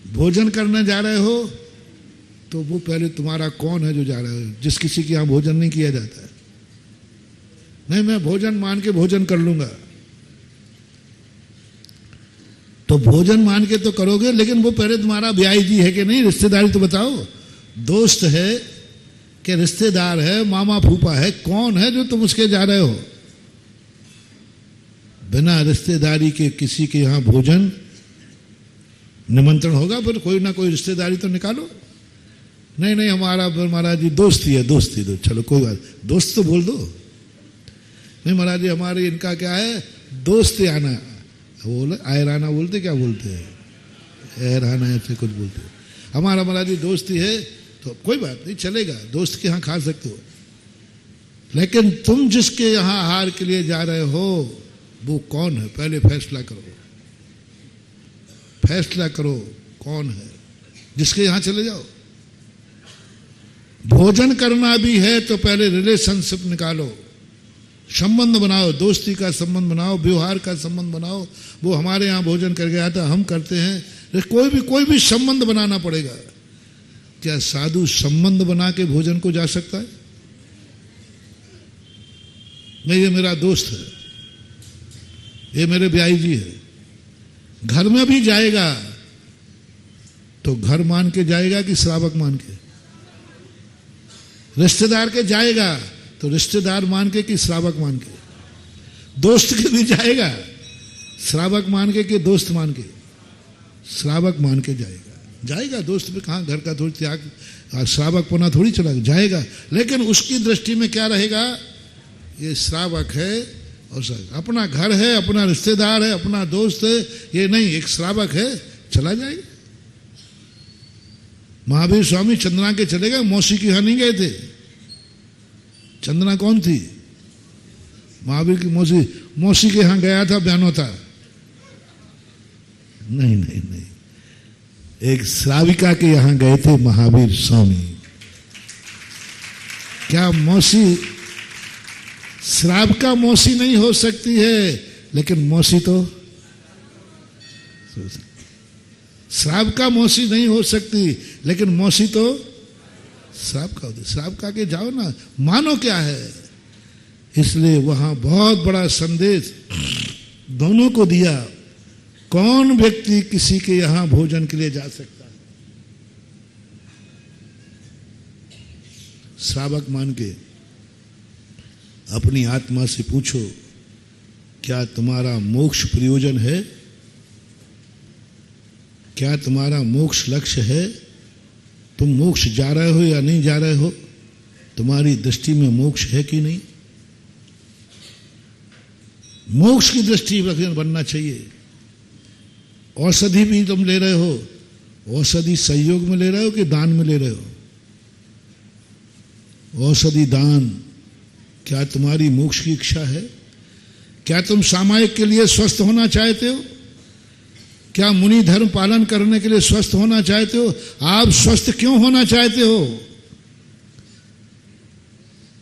C: भोजन करने जा रहे हो तो वो पहले तुम्हारा कौन है जो जा रहे हो? जिस किसी के यहां भोजन नहीं किया जाता है, नहीं मैं भोजन मान के भोजन कर लूंगा, तो भोजन मान के तो करोगे, लेकिन वो पहले तुम्हारा ब्याई जी है कि नहीं? रिश्तेदारी तो बताओ, दोस्त है कि रिश्तेदार है, मामा फूफा है, कौन है जो तुम उसके जा रहे हो? बिना रिश्तेदारी के किसी के यहां भोजन निमंत्रण होगा? फिर कोई ना कोई रिश्तेदारी तो निकालो। नहीं नहीं, हमारा महाराज जी दोस्ती है, दोस्ती दो, चलो कोई बात, दोस्त तो बोल दो। नहीं महाराज जी, हमारे इनका क्या है, दोस्त आना, बोले आयराना बोलते, क्या बोलते हैं, ऐराना ऐसे कुछ बोलते हैं। हमारा महाराज जी दोस्ती है तो कोई बात नहीं, चलेगा, दोस्त के यहाँ खा सकते हो। लेकिन तुम जिसके यहाँ आहार के लिए जा रहे हो वो कौन है? पहले फैसला करो, फैसला करो कौन है, जिसके यहाँ चले जाओ। भोजन करना भी है तो पहले रिलेशनशिप निकालो, संबंध बनाओ, दोस्ती का संबंध बनाओ, व्यवहार का संबंध बनाओ। वो हमारे यहाँ भोजन कर गया था, हम करते हैं, कोई भी संबंध बनाना पड़ेगा। क्या साधु संबंध बना के भोजन को जा सकता है? नहीं, ये मेरा दोस्त है, ये मेरे ब्याई जी है। घर में भी जाएगा तो घर मान के जाएगा कि श्रावक मान के? रिश्तेदार के जाएगा तो रिश्तेदार मान के कि श्रावक मान के? दोस्त के भी जाएगा श्रावक मान के कि दोस्त मान के? श्रावक मान के जाएगा। दोस्त भी कहाँ, घर का थोड़ी त्याग, श्रावक पना थोड़ी चला जाएगा। लेकिन उसकी दृष्टि में क्या रहेगा? ये श्रावक है और अपना घर है, अपना रिश्तेदार है, अपना दोस्त है, ये नहीं, एक श्रावक है, चला जाएगा। महावीर स्वामी चंदना के चले गए, मौसी के यहां नहीं गए थे। चंदना कौन थी? महावीर की मौसी के यहां गया था, बयानो था। नहीं, एक श्राविका के यहां गए थे महावीर स्वामी। क्या मौसी श्राविका मौसी नहीं हो सकती है? लेकिन मौसी तो श्राविका मौसी नहीं हो सकती, लेकिन मौसी तो श्राविका होती। श्राविका के जाओ ना, मानो क्या है। इसलिए वहां बहुत बड़ा संदेश दोनों को दिया। कौन व्यक्ति किसी के यहां भोजन के लिए जा सकता है? श्रावक मान के अपनी आत्मा से पूछो, क्या तुम्हारा मोक्ष प्रयोजन है? क्या तुम्हारा मोक्ष लक्ष्य है? तुम मोक्ष जा रहे हो या नहीं जा रहे हो? तुम्हारी दृष्टि में मोक्ष है कि नहीं? मोक्ष की दृष्टि बनना चाहिए। औषधि भी तुम ले रहे हो, औषधि सहयोग में ले रहे हो कि दान में ले रहे हो? औषधि दान, क्या तुम्हारी मोक्ष की इच्छा है? क्या तुम सामायिक के लिए स्वस्थ होना चाहते हो? क्या मुनि धर्म पालन करने के लिए स्वस्थ होना चाहते हो? आप स्वस्थ क्यों होना चाहते हो?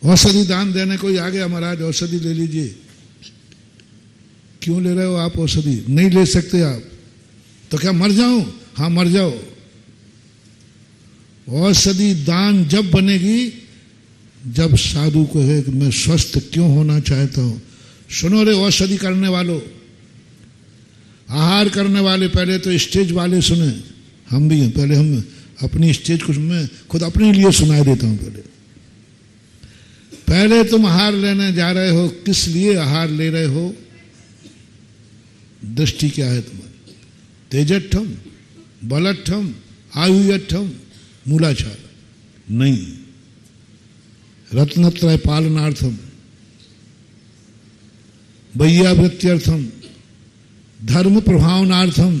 C: औषधि दान देने कोई आ गया, महाराज औषधि ले लीजिए। क्यों ले रहे हो आप औषधि? नहीं ले सकते आप तो क्या मर जाऊं? हाँ मर जाओ। औषधि दान जब बनेगी जब साधु को है कि मैं स्वस्थ क्यों होना चाहता हूं। सुनो रे औषधि करने वालों, आहार करने वाले, पहले तो स्टेज वाले सुने, हम भी हैं। पहले हम अपनी स्टेज को मैं खुद अपने लिए सुनाई देता हूं। पहले तुम आहार लेने जा रहे हो, किस लिए आहार ले रहे हो? दृष्टि क्या है तुम्हारी? तेजठम, बलठम, आयुयठम, मूलाचार नहीं, रत्नत्रय पालनार्थम, वैयावृत्त्यर्थम, धर्म प्रभावनार्थम।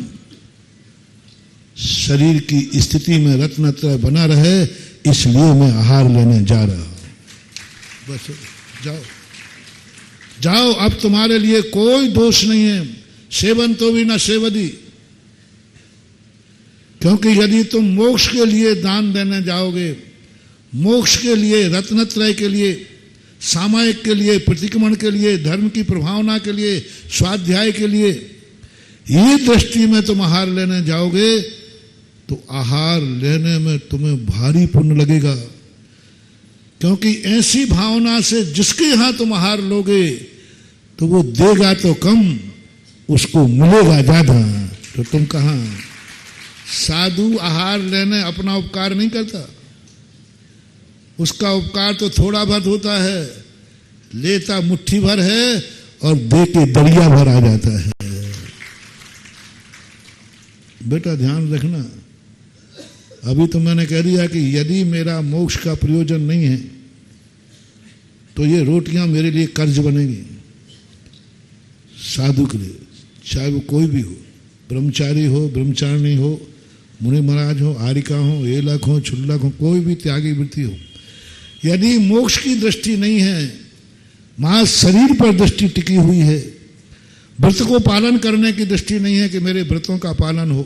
C: शरीर की स्थिति में रत्नत्रय बना रहे, इसलिए मैं आहार लेने जा रहा हूं। बस जाओ, अब तुम्हारे लिए कोई दोष नहीं है। सेवन तो भी न सेवदी, क्योंकि यदि तुम मोक्ष के लिए दान देने जाओगे, मोक्ष के लिए, रत्नत्रय के लिए, सामायिक के लिए, प्रतिक्रमण के लिए, धर्म की प्रभावना के लिए, स्वाध्याय के लिए, ये दृष्टि में तुम आहार लेने जाओगे तो आहार लेने में तुम्हें भारी पुण्य लगेगा। क्योंकि ऐसी भावना से जिसके यहां तुम आहार लोगे तो वो देगा तो कम, उसको मिलेगा ज्यादा। तो तुम कहां? साधु आहार लेने अपना उपकार नहीं करता, उसका उपकार तो थोड़ा बहुत होता है। लेता मुट्ठी भर है और दे के दरिया भर आ जाता है। बेटा ध्यान रखना, अभी तो मैंने कह दिया कि यदि मेरा मोक्ष का प्रयोजन नहीं है तो ये रोटियां मेरे लिए कर्ज बनेगी। साधु के लिए, चाहे वो कोई भी हो, ब्रह्मचारी हो, ब्रह्मचारिणी हो, मुनि महाराज हो, आरिका हो, एलक हो, छुल्लक हो, कोई भी त्यागी वृत्ति हो, यदि मोक्ष की दृष्टि नहीं है, मां शरीर पर दृष्टि टिकी हुई है, व्रत को पालन करने की दृष्टि नहीं है कि मेरे व्रतों का पालन हो,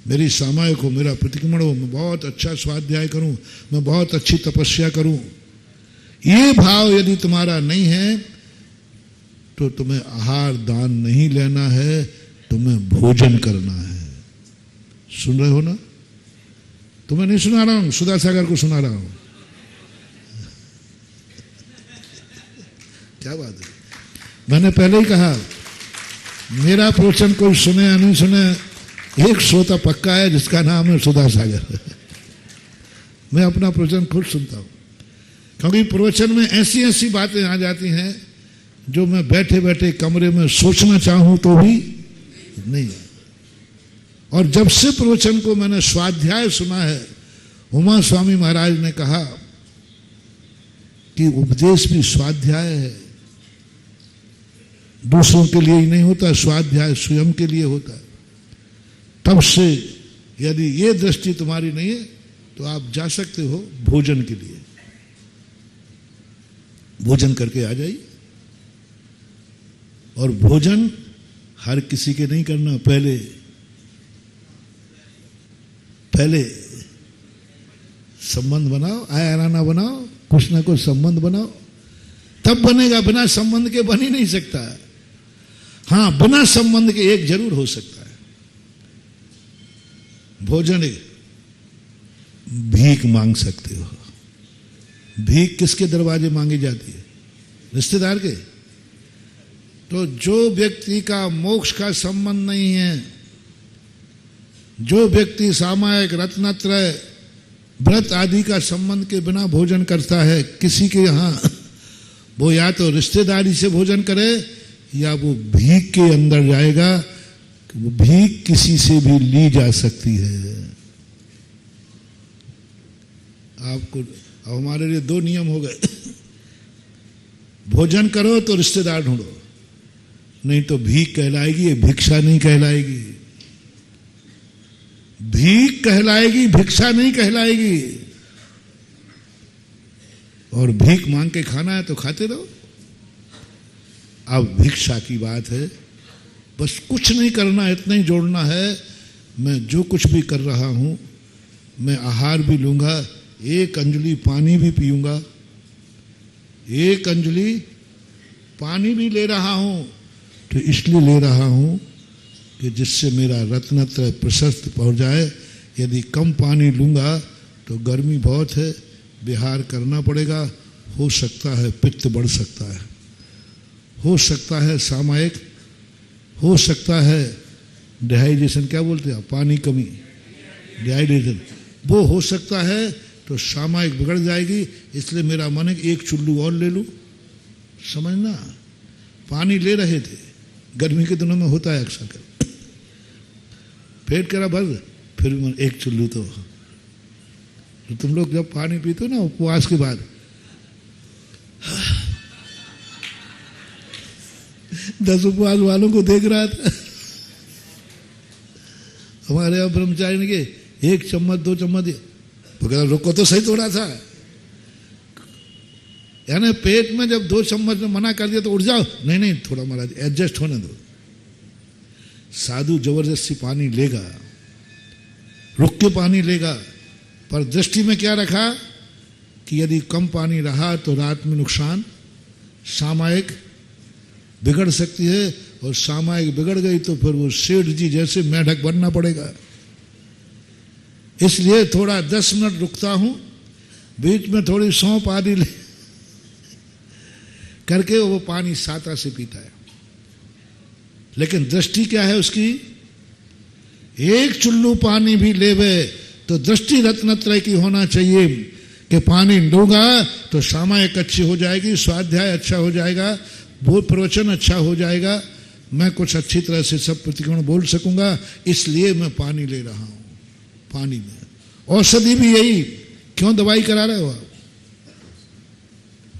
C: मेरी सामायिक हो, मेरा प्रतिक्रमण हो, मैं बहुत अच्छा स्वाध्याय करूं, मैं बहुत अच्छी तपस्या करूं, ये भाव यदि तुम्हारा नहीं है तो तुम्हें आहार दान नहीं लेना है, तुम्हें भोजन करना है। सुन रहे हो ना? तुम्हें नहीं सुना रहा हूं, सुधा सागर को सुना रहा हूं। क्या बात है? मैंने पहले ही कहा, मेरा प्रवचन कोई सुने या नहीं सुने, एक श्रोता पक्का है जिसका नाम है सुधा सागर। मैं अपना प्रवचन खुद सुनता हूं, क्योंकि प्रवचन में ऐसी ऐसी बातें आ जाती हैं जो मैं बैठे बैठे कमरे में सोचना चाहूं तो भी नहीं। और जब से प्रवचन को मैंने स्वाध्याय सुना है, उमा स्वामी महाराज ने कहा कि उपदेश भी स्वाध्याय है, दूसरों के लिए ही नहीं होता, स्वाध्याय स्वयं के लिए होता है। तब से यदि ये दृष्टि तुम्हारी नहीं है तो आप जा सकते हो भोजन के लिए, भोजन करके आ जाइए। और भोजन हर किसी के नहीं करना, पहले संबंध बनाओ, आयाराना बनाओ, कुछ ना कुछ संबंध बनाओ, तब बनेगा। बिना संबंध के बन ही नहीं सकता। हाँ, बिना संबंध के एक जरूर हो सकता है, भोजन। भीख मांग सकते हो। भीख किसके दरवाजे मांगी जाती है? रिश्तेदार के। तो जो व्यक्ति का मोक्ष का संबंध नहीं है, जो व्यक्ति सामायिक रत्नत्रय व्रत आदि का संबंध के बिना भोजन करता है किसी के यहाँ, वो या तो रिश्तेदारी से भोजन करे या वो भीख के अंदर जाएगा। वो भीख किसी से भी ली जा सकती है। आपको अब हमारे लिए दो नियम हो गए, भोजन करो तो रिश्तेदार ढूंढो, नहीं तो भीख कहलाएगी, भिक्षा नहीं कहलाएगी। भीख कहलाएगी, भिक्षा नहीं कहलाएगी। और भीख मांग के खाना है तो खाते रहो। अब भिक्षा की बात है, बस कुछ नहीं करना, इतना ही जोड़ना है, मैं जो कुछ भी कर रहा हूं, मैं आहार भी लूंगा, एक अंजलि पानी भी पीऊंगा, एक अंजलि पानी भी ले रहा हूं तो इसलिए ले रहा हूं कि जिससे मेरा रत्नत्रय प्रशस्त पहुंच जाए। यदि कम पानी लूंगा तो गर्मी बहुत है, विहार करना पड़ेगा, हो सकता है पित्त बढ़ सकता है, हो सकता है सामायिक, हो सकता है डिहाइड्रेशन, क्या बोलते हैं पानी कमी, डिहाइड्रेशन, वो हो सकता है, तो सामायिक बिगड़ जाएगी। इसलिए मेरा मन है कि एक चुल्लू और ले लूं। समझना, पानी ले रहे थे, गर्मी के दिनों में होता है अक्सर कर, पेट करा भर, फिर एक चुल्लू तो तुम लोग जब पानी पीते हो ना उपवास के बाद, 10 उपवास वालों को देख रहा था, हमारे यहाँ ब्रह्मचारी ने के 1 चम्मच 2 चम्मच, तो कहता रुको तो सही, थोड़ा सा, यानी पेट में जब 2 चम्मच में मना कर दिया तो उठ जाओ, नहीं नहीं थोड़ा महाराज एडजस्ट होने दो। साधु जबरदस्ती पानी लेगा, रुक के पानी लेगा, पर दृष्टि में क्या रखा कि यदि कम पानी रहा तो रात में नुकसान, सामायिक बिगड़ सकती है, और सामायिक बिगड़ गई तो फिर वो सेठ जी जैसे मेढक बनना पड़ेगा। इसलिए थोड़ा 10 मिनट रुकता हूं, बीच में थोड़ी सौंफ आदि ले करके वो पानी साता से पीता है। लेकिन दृष्टि क्या है उसकी? एक चुल्लू पानी भी लेवे तो दृष्टि रत्नत्रय की होना चाहिए कि पानी लूंगा तो सामायिक अच्छी हो जाएगी, स्वाध्याय अच्छा हो जाएगा, बोध प्रवचन अच्छा हो जाएगा, मैं कुछ अच्छी तरह से सब प्रतिक्रमण बोल सकूंगा, इसलिए मैं पानी ले रहा हूं। पानी में औषधि भी यही, क्यों दवाई करा रहे हो आप?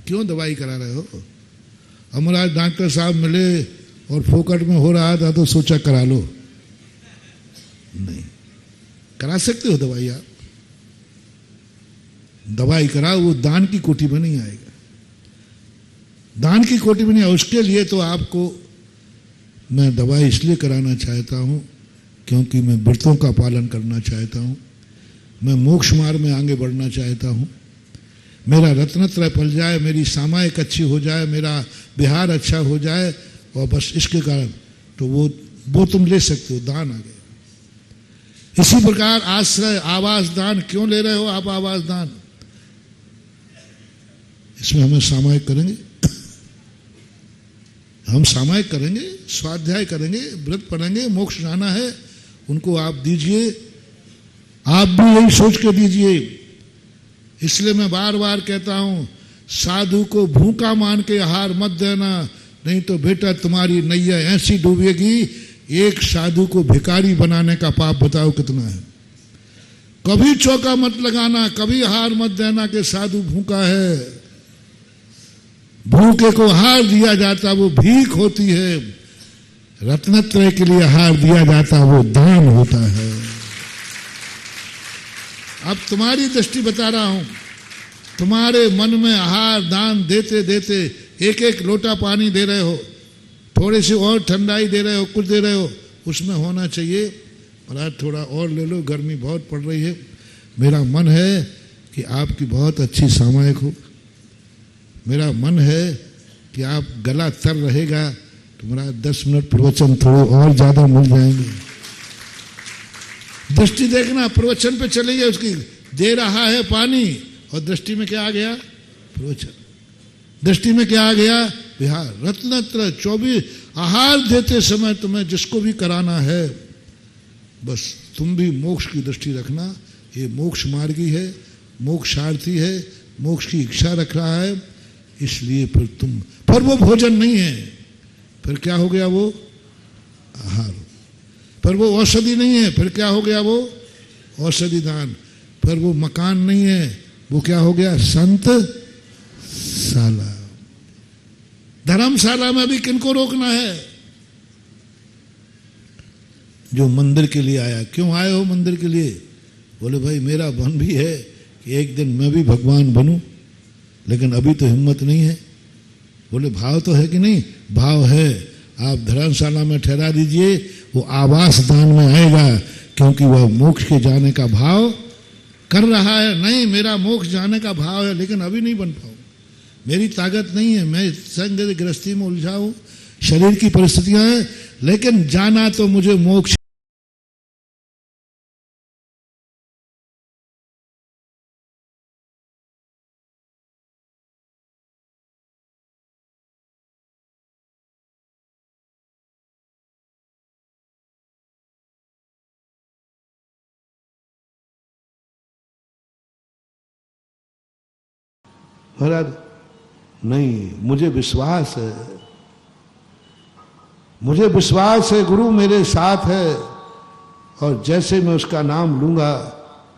C: क्यों दवाई करा रहे हो? हमारा डॉक्टर साहब मिले और फोकट में हो रहा था तो सोचा करा लो, नहीं करा सकते हो दवाई आप, दवाई कराओ, वो दान की कोटि में नहीं आएगा, दान की कोटि में नहीं। उसके लिए तो आपको मैं दवाई इसलिए कराना चाहता हूं क्योंकि मैं व्रतों का पालन करना चाहता हूँ, मैं मोक्ष मार्ग में आगे बढ़ना चाहता हूँ, मेरा रत्नत्रय पल जाए, मेरी सामायिक अच्छी हो जाए, मेरा बिहार अच्छा हो जाए, और बस इसके कारण तो वो तुम ले सकते हो, दान आ गया। इसी प्रकार आश्रय आवास दान क्यों ले रहे हो आप? आवास दान इसमें हमें सामायिक करेंगे, हम सामायिक करेंगे, स्वाध्याय करेंगे, व्रत पढ़ेंगे, मोक्ष जाना है, उनको आप दीजिए, आप भी यही सोच के दीजिए। इसलिए मैं बार बार कहता हूं, साधु को भूखा मान के आहार मत देना, नहीं तो बेटा तुम्हारी नैया ऐसी डूबेगी। एक साधु को भिखारी बनाने का पाप बताओ कितना है। कभी चौका मत लगाना, कभी हार मत देना कि साधु भूखा है। भूखे को हार दिया जाता वो भीख होती है, रत्नत्रय के लिए हार दिया जाता वो दान होता है। अब तुम्हारी दृष्टि बता रहा हूं, तुम्हारे मन में आहार दान देते देते एक एक लोटा पानी दे रहे हो, थोड़ी सी और ठंडाई दे रहे हो, कुछ दे रहे हो, उसमें होना चाहिए महाराज थोड़ा और ले लो, गर्मी बहुत पड़ रही है, मेरा मन है कि आपकी बहुत अच्छी सामायिक हो, मेरा मन है कि आप गला तर रहेगा तो मेरा 10 मिनट प्रवचन थोड़े और ज्यादा मिल जाएंगे। दृष्टि देखना, प्रवचन पे चली गई उसकी, दे रहा है पानी और दृष्टि में क्या आ गया? प्रवचन। दृष्टि में क्या आ गया? विहार। रत्नत्र 24 आहार देते समय तुम्हें जिसको भी कराना है, बस तुम भी मोक्ष की दृष्टि रखना। ये मोक्ष मार्गी है, मोक्षार्थी है, मोक्ष की इच्छा रख रहा है, इसलिए फिर वो भोजन नहीं है, फिर क्या हो गया? वो आहार। फिर वो औषधि नहीं है, फिर क्या हो गया? वो औषधि दान। फिर वो मकान नहीं है, वो क्या हो गया? संत शाला। धर्मशाला में भी किनको रोकना है? जो मंदिर के लिए आया। क्यों आए हो मंदिर के लिए? बोले भाई मेरा मन भी है कि एक दिन मैं भी भगवान बनूं, लेकिन अभी तो हिम्मत नहीं है। बोले भाव तो है कि नहीं? भाव है। आप धर्मशाला में ठहरा दीजिए, वो आवास दान में आएगा, क्योंकि वह मोक्ष के जाने का भाव कर रहा है। नहीं, मेरा मोक्ष जाने का भाव है, लेकिन अभी नहीं बन पाऊं, मेरी ताकत नहीं है, मैं संग गृहस्थी में उलझा हूं, शरीर की परिस्थितियां हैं, लेकिन जाना तो मुझे मोक्ष। महाराज नहीं, मुझे विश्वास है, मुझे विश्वास है गुरु मेरे साथ है, और जैसे मैं उसका नाम लूंगा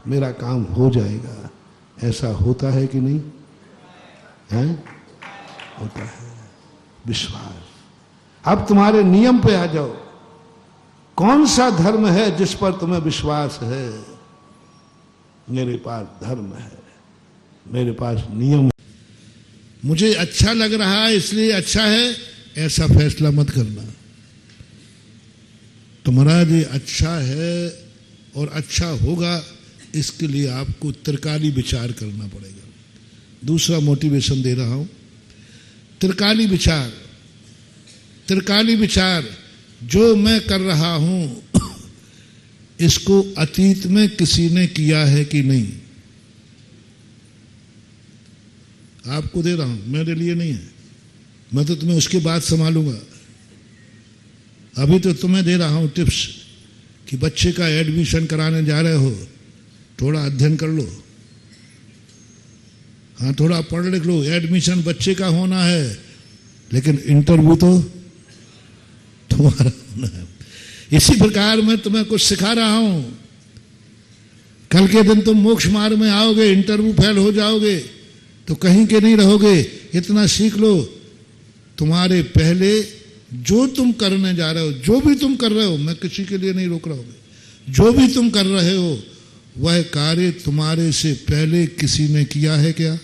C: मेरा काम हो जाएगा। ऐसा होता है कि नहीं है? होता है। विश्वास। अब तुम्हारे नियम पे आ जाओ, कौन सा धर्म है जिस पर तुम्हें विश्वास है? मेरे पास धर्म है, मेरे पास नियम है। मुझे अच्छा लग रहा है इसलिए अच्छा है, ऐसा फैसला मत करना। तुम्हारा ये अच्छा है और अच्छा होगा, इसके लिए आपको त्रिकाली विचार करना पड़ेगा। दूसरा मोटिवेशन दे रहा हूं, त्रिकाली विचार। त्रिकाली विचार, जो मैं कर रहा हूं इसको अतीत में किसी ने किया है कि नहीं? आपको दे रहा हूं, मेरे लिए नहीं है, मैं तो तुम्हें उसके बाद संभालूंगा। अभी तो तुम्हें दे रहा हूं टिप्स कि बच्चे का एडमिशन कराने जा रहे हो, थोड़ा अध्ययन कर लो, हाँ थोड़ा पढ़ लिख लो। एडमिशन बच्चे का होना है, लेकिन इंटरव्यू तो तुम्हारा होना है। इसी प्रकार मैं तुम्हें कुछ सिखा रहा हूं, कल के दिन तुम मोक्ष मार्ग में आओगे, इंटरव्यू फेल हो जाओगे तो कहीं के नहीं रहोगे। इतना सीख लो, तुम्हारे पहले जो तुम करने जा रहे हो, जो भी तुम कर रहे हो, मैं किसी के लिए नहीं रोक रहा हूं, जो भी तुम कर रहे हो वह कार्य तुम्हारे से पहले किसी ने किया है क्या?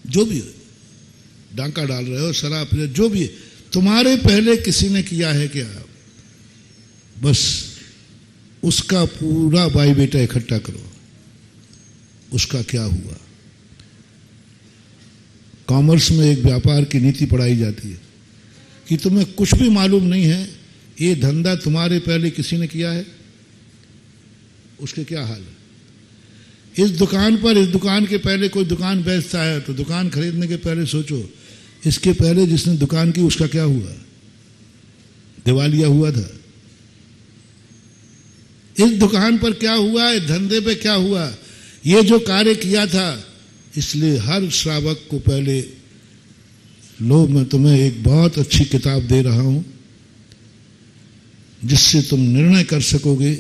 C: जो भी हो, डांका डाल रहे हो, शराब पी रहे हो, जो भी है, तुम्हारे पहले किसी ने किया है क्या, बस उसका पूरा भाई बेटा इकट्ठा करो, उसका क्या हुआ। कॉमर्स में एक व्यापार की नीति पढ़ाई जाती है कि तुम्हें कुछ भी मालूम नहीं है, ये धंधा तुम्हारे पहले किसी ने किया है, उसके क्या हाल है। इस दुकान के पहले कोई दुकान बेचता है तो दुकान खरीदने के पहले सोचो इसके पहले जिसने दुकान की उसका क्या हुआ, दिवालिया हुआ था। इस दुकान पर क्या हुआ, इस धंधे पे क्या हुआ, ये जो कार्य किया था। इसलिए हर श्रावक को पहले लो, मैं तुम्हें एक बहुत अच्छी किताब दे रहा हूं जिससे तुम निर्णय कर सकोगे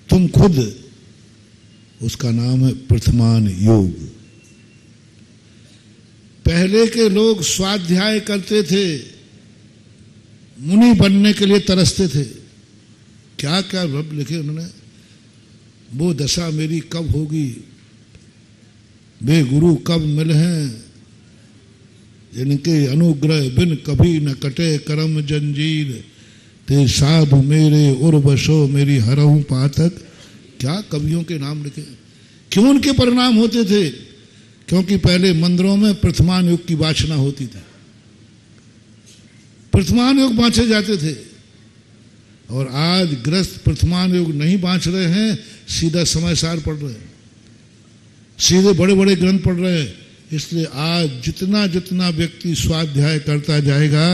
C: तुम खुद। उसका नाम है प्रथमान योग। पहले के लोग स्वाध्याय करते थे, मुनि बनने के लिए तरसते थे। क्या क्या रब लिखे उन्होंने, वो दशा मेरी कब होगी, वे गुरु कब मिल हैं, इनके अनुग्रह बिन कभी न कटे करम जंजीर, ते साधु मेरे उर्वशो मेरी हरहूं पातक। क्या कवियों के नाम लिखे, क्यों उनके परिणाम होते थे, क्योंकि पहले मंदिरों में प्रथमान युग की वाचना होती थी, प्रथमान युग बांचे जाते थे। और आज ग्रस्त प्रथमान युग नहीं बांच रहे हैं, सीधा समय सार पढ़ रहे हैं, सीधे बड़े बड़े ग्रंथ पढ़ रहे हैं। इसलिए आज जितना जितना व्यक्ति स्वाध्याय करता जाएगा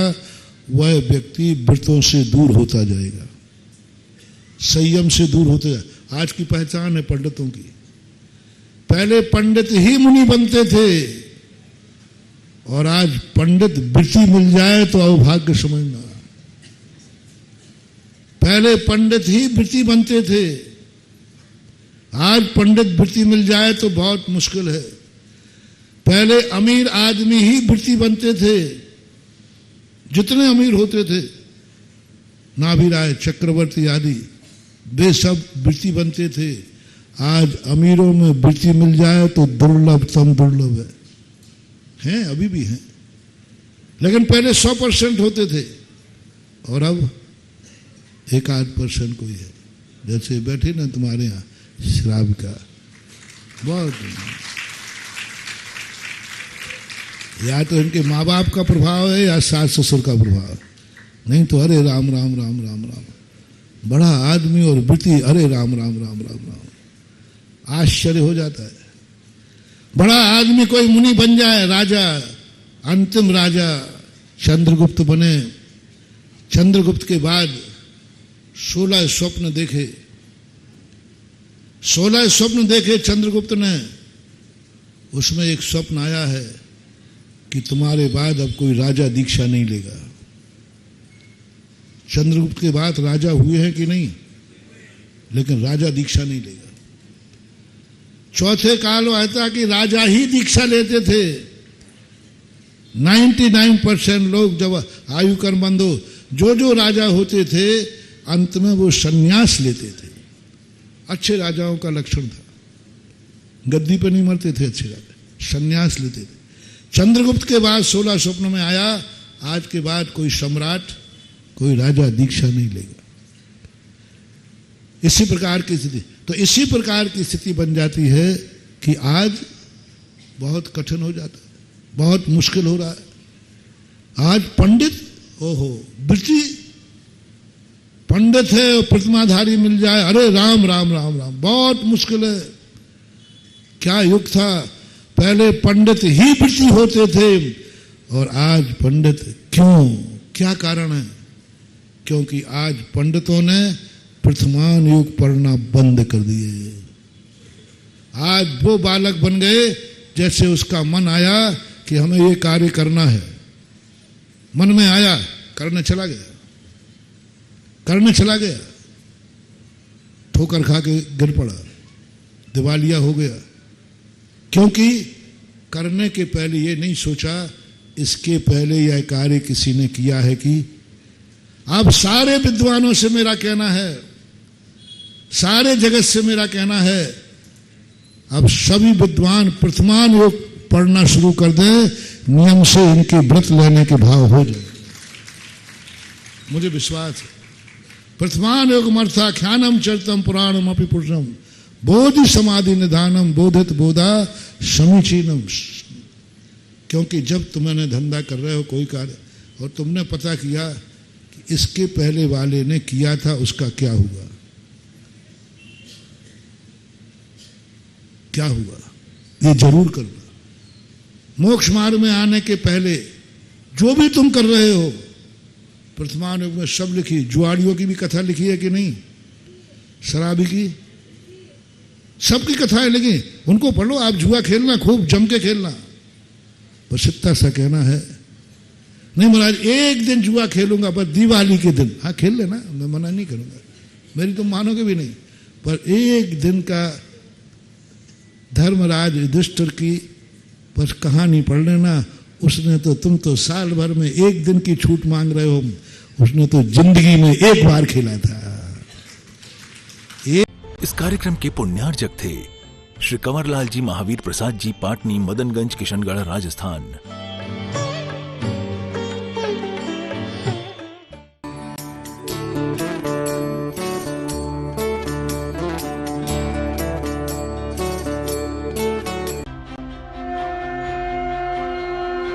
C: वह व्यक्ति व्रतों से दूर होता जाएगा, संयम से दूर होता जाएगा। आज की पहचान है पंडितों की, पहले पंडित ही मुनि बनते थे और आज पंडित वृत्ति मिल जाए तो अभाग्य समझना। पहले पंडित ही वृत्ति बनते थे, आज पंडित वृत्ति मिल जाए तो बहुत मुश्किल है। पहले अमीर आदमी ही वृत्ति बनते थे, जितने अमीर होते थे नाभिराय चक्रवर्ती आदि वे सब वृत्ति बनते थे। आज अमीरों में वृत्ति मिल जाए तो दुर्लभतम दुर्लभ है, अभी भी है, लेकिन पहले 100% होते थे और अब 1-8% कोई है। जैसे बैठे ना तुम्हारे यहाँ शराब का बहुत, या तो इनके माँ बाप का प्रभाव है या सास ससुर का प्रभाव, नहीं तो अरे राम राम राम राम राम, बड़ा आदमी और वृत्ति अरे राम राम राम राम राम। आश्चर्य हो जाता है, बड़ा आदमी कोई मुनि बन जाए, राजा, अंतिम राजा चंद्रगुप्त बने। चंद्रगुप्त के बाद 16 स्वप्न देखे, 16 स्वप्न देखे चंद्रगुप्त ने। उसमें एक स्वप्न आया है कि तुम्हारे बाद अब कोई राजा दीक्षा नहीं लेगा। चंद्रगुप्त के बाद राजा हुए हैं कि नहीं, लेकिन राजा दीक्षा नहीं लेगा। चौथे काल में आता कि राजा ही दीक्षा लेते थे। 99% लोग जब आयु कर्मबंध हो, जो राजा होते थे अंत में वो संन्यास लेते थे। अच्छे राजाओं का लक्षण था, गद्दी पर नहीं मरते थे अच्छे राजा, संन्यास लेते थे। चंद्रगुप्त के बाद 16 स्वप्न में आया, आज के बाद कोई सम्राट कोई राजा दीक्षा नहीं लेगा। इसी प्रकार की स्थिति, तो इसी प्रकार की स्थिति बन जाती है कि आज बहुत कठिन हो जाता है, बहुत मुश्किल हो रहा है। आज पंडित ओहो वृत्ति पंडित है और प्रतिमाधारी मिल जाए, अरे राम राम राम राम, बहुत मुश्किल है। क्या युग था, पहले पंडित ही वृत्ति होते थे और आज पंडित क्यों, क्या कारण है? क्योंकि आज पंडितों ने प्रथमान युग पढ़ना बंद कर दिए। आज वो बालक बन गए जैसे उसका मन आया कि हमें ये कार्य करना है, मन में आया, करने चला गया, करने चला गया, ठोकर खा के गिर पड़ा, दिवालिया हो गया। क्योंकि करने के पहले ये नहीं सोचा इसके पहले यह कार्य किसी ने किया है कि। अब सारे विद्वानों से मेरा कहना है, सारे जगत से मेरा कहना है, अब सभी विद्वान प्रथमान योग पढ़ना शुरू कर दें, नियम से इनके व्रत लेने के भाव हो जाए। मुझे विश्वास है। प्रथमान योगमर्था ख्यानम चरितम पुराणम अपि पुरुषम बोधि समाधि निधानम बोधित बोधा समीचीनम। क्योंकि जब तुमने धंधा कर रहे हो कोई कार्य और तुमने पता किया कि इसके पहले वाले ने किया था, उसका क्या हुआ, क्या हुआ, ये जरूर करना। मोक्ष मार्ग में आने के पहले जो भी तुम कर रहे हो, प्रथमान युग में सब लिखी। जुआड़ियों की भी कथा लिखी है कि नहीं, शराबी की, सबकी कथाएं लिखी, उनको पढ़ लो। आप जुआ खेलना, खूब जम के खेलना। बस इतना सा कहना है, नहीं महाराज एक दिन जुआ खेलूंगा, बस दिवाली के दिन। हाँ खेल लेना, मैं मना नहीं करूंगा, मेरी तुम मानोगे भी नहीं, पर एक दिन का धर्मराज युधिष्ठिर की बस कहानी पढ़ लेना। उसने तो, तुम तो साल भर में एक दिन की छूट मांग रहे हो, उसने तो जिंदगी में एक बार खेला था।
D: इस कार्यक्रम के पुण्यार्जक थे श्री कंवरलाल जी महावीर प्रसाद जी, पाटनी, मदनगंज, किशनगढ़, राजस्थान।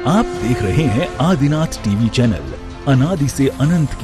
D: आप देख रहे हैं आदिनाथ टीवी चैनल, अनादि से अनंत की